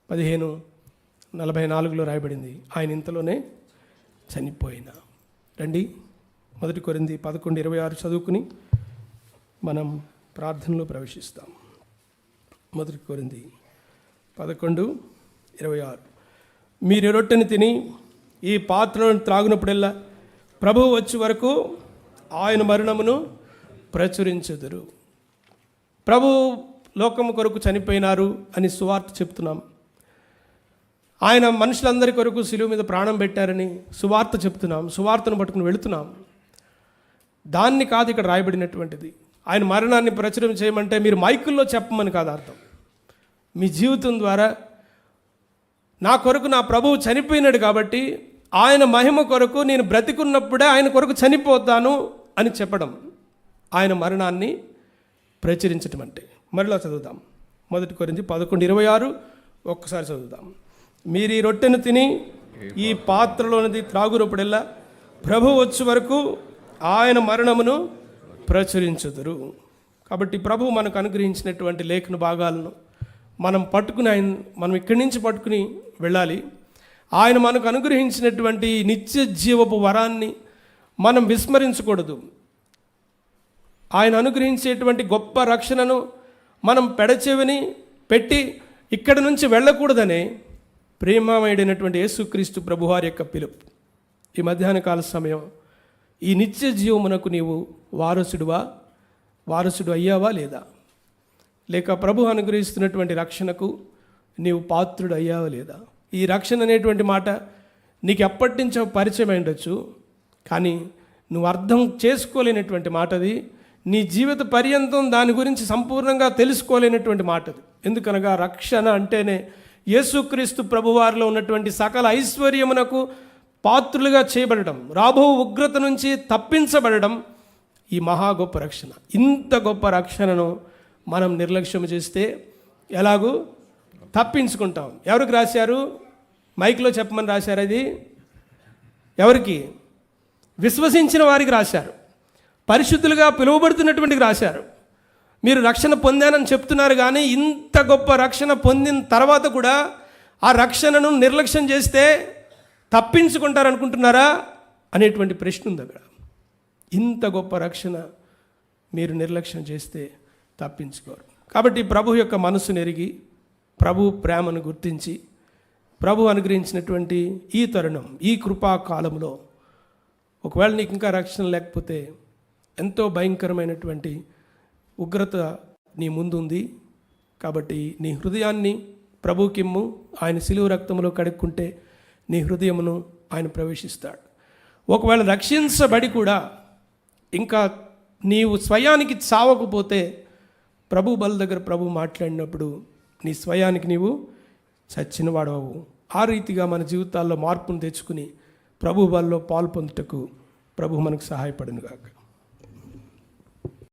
15:44లో రాయబడింది, ఆయన ఇంతలోనే చనిపోయిన. రండి, 1 కొరింథీ 11:26 చదువుకుని మనం ప్రార్థనలో ప్రవేశిస్తాం. 1 కొరింథీ 11:26. మీరు రొట్టెని తిని ఈ పాత్రలను త్రాగునప్పుడల్లా ప్రభువు వచ్చే వరకు ఆయన మరణమును ప్రచురించెదరు. ప్రభు లోకము కొరకు చనిపోయినారు అని సువార్త చెప్తున్నాం. ఆయన మనుషులందరి కొరకు శిలువ మీద ప్రాణం పెట్టారని సువార్త చెప్తున్నాం. సువార్తను పట్టుకుని వెళుతున్నాం. దాన్ని కాదు ఇక్కడ రాయబడినటువంటిది. ఆయన మరణాన్ని ప్రచురం చేయమంటే మీరు మైకుల్లో చెప్పమని కాదు అర్థం. మీ జీవితం ద్వారా నా కొరకు నా ప్రభువు చనిపోయినాడు కాబట్టి ఆయన మహిమ కొరకు నేను బ్రతికున్నప్పుడే ఆయన కొరకు చనిపోతాను అని చెప్పడం, ఆయన మరణాన్ని ప్రచురించడం అంటే. మరలా చదువుదాం, 1 కొరింథీ 11:26 ఒక్కసారి చదువుదాం. మీరు ఈ రొట్టెను తిని ఈ పాత్రలోనిది త్రాగునప్పుడల్లా ప్రభు వచ్చే వరకు ఆయన మరణమును ప్రచురించుదురు. కాబట్టి ప్రభు మనకు అనుగ్రహించినటువంటి లేఖన భాగాలను మనం పట్టుకుని మనం ఇక్కడి నుంచి పట్టుకుని వెళ్ళాలి. ఆయన మనకు అనుగ్రహించినటువంటి నిత్య జీవపు వరాన్ని మనం విస్మరించకూడదు. ఆయన అనుగ్రహించేటువంటి గొప్ప రక్షణను మనం పెడచెవిని పెట్టి ఇక్కడి నుంచి వెళ్ళకూడదనే ప్రేమమయుడైనటువంటి యేసుక్రీస్తు ప్రభువారి యొక్క పిలుపు. ఈ మధ్యాహ్న కాల సమయం, ఈ నిత్య జీవమునకు నీవు వారసుడు అయ్యావా లేదా? లేక ప్రభు అనుగ్రహిస్తున్నటువంటి రక్షణకు నీవు పాత్రుడు అయ్యావా లేదా? ఈ రక్షణ అనేటువంటి మాట నీకు ఎప్పటి నుంచో పరిచయం ఉండొచ్చు, కానీ నువ్వు అర్థం చేసుకోలేనటువంటి మాట అది. నీ జీవిత పర్యంతం దాని గురించి సంపూర్ణంగా తెలుసుకోలేనటువంటి మాట అది. ఎందుకనగా రక్షణ అంటేనే యేసుక్రీస్తు ప్రభువారిలో ఉన్నటువంటి సకల ఐశ్వర్యమునకు పాత్రులుగా చేయబడడం, రాబో ఉగ్రత నుంచి తప్పించబడడం ఈ మహా గొప్ప రక్షణ. ఇంత గొప్ప రక్షణను మనం నిర్లక్ష్యం చేస్తే ఎలాగూ తప్పించుకుంటాం. ఎవరికి రాశారు? మైక్లో చెప్పమని రాశారు. అది ఎవరికి? విశ్వసించిన వారికి రాశారు. పరిశుద్ధులుగా పిలువబడుతున్నటువంటికి రాశారు. మీరు రక్షణ పొందానని చెప్తున్నారు, కానీ ఇంత గొప్ప రక్షణ పొందిన తర్వాత కూడా ఆ రక్షణను నిర్లక్ష్యం చేస్తే తప్పించుకుంటారనుకుంటున్నారా అనేటువంటి ప్రశ్న ఉంది అక్కడ. ఇంత గొప్ప రక్షణ మీరు నిర్లక్ష్యం చేస్తే తప్పించుకోరు. కాబట్టి ప్రభు యొక్క మనస్సును ఎరిగి, ప్రభు ప్రేమను గుర్తించి, ప్రభు అనుగ్రహించినటువంటి ఈ తరుణం, ఈ కృపా కాలంలో ఒకవేళ నీకు ఇంకా రక్షణ లేకపోతే ఎంతో భయంకరమైనటువంటి ఉగ్రత నీ ముందుంది. కాబట్టి నీ హృదయాన్ని ప్రభుకిమ్ము. ఆయన శిలువ రక్తంలో కడుక్కుంటే నీ హృదయమును ఆయన ప్రవేశిస్తాడు. ఒకవేళ రక్షించబడి కూడా ఇంకా నీవు స్వయానికి చావకపోతే ప్రభు బల దగ్గర ప్రభు మాట్లాడినప్పుడు నీ స్వయానికి నీవు చచ్చిన వాడవు. ఆ రీతిగా మన జీవితాల్లో మార్పును తెచ్చుకుని ప్రభు బలలో పాలు పొందుటకు ప్రభు మనకు సహాయపడును గాక.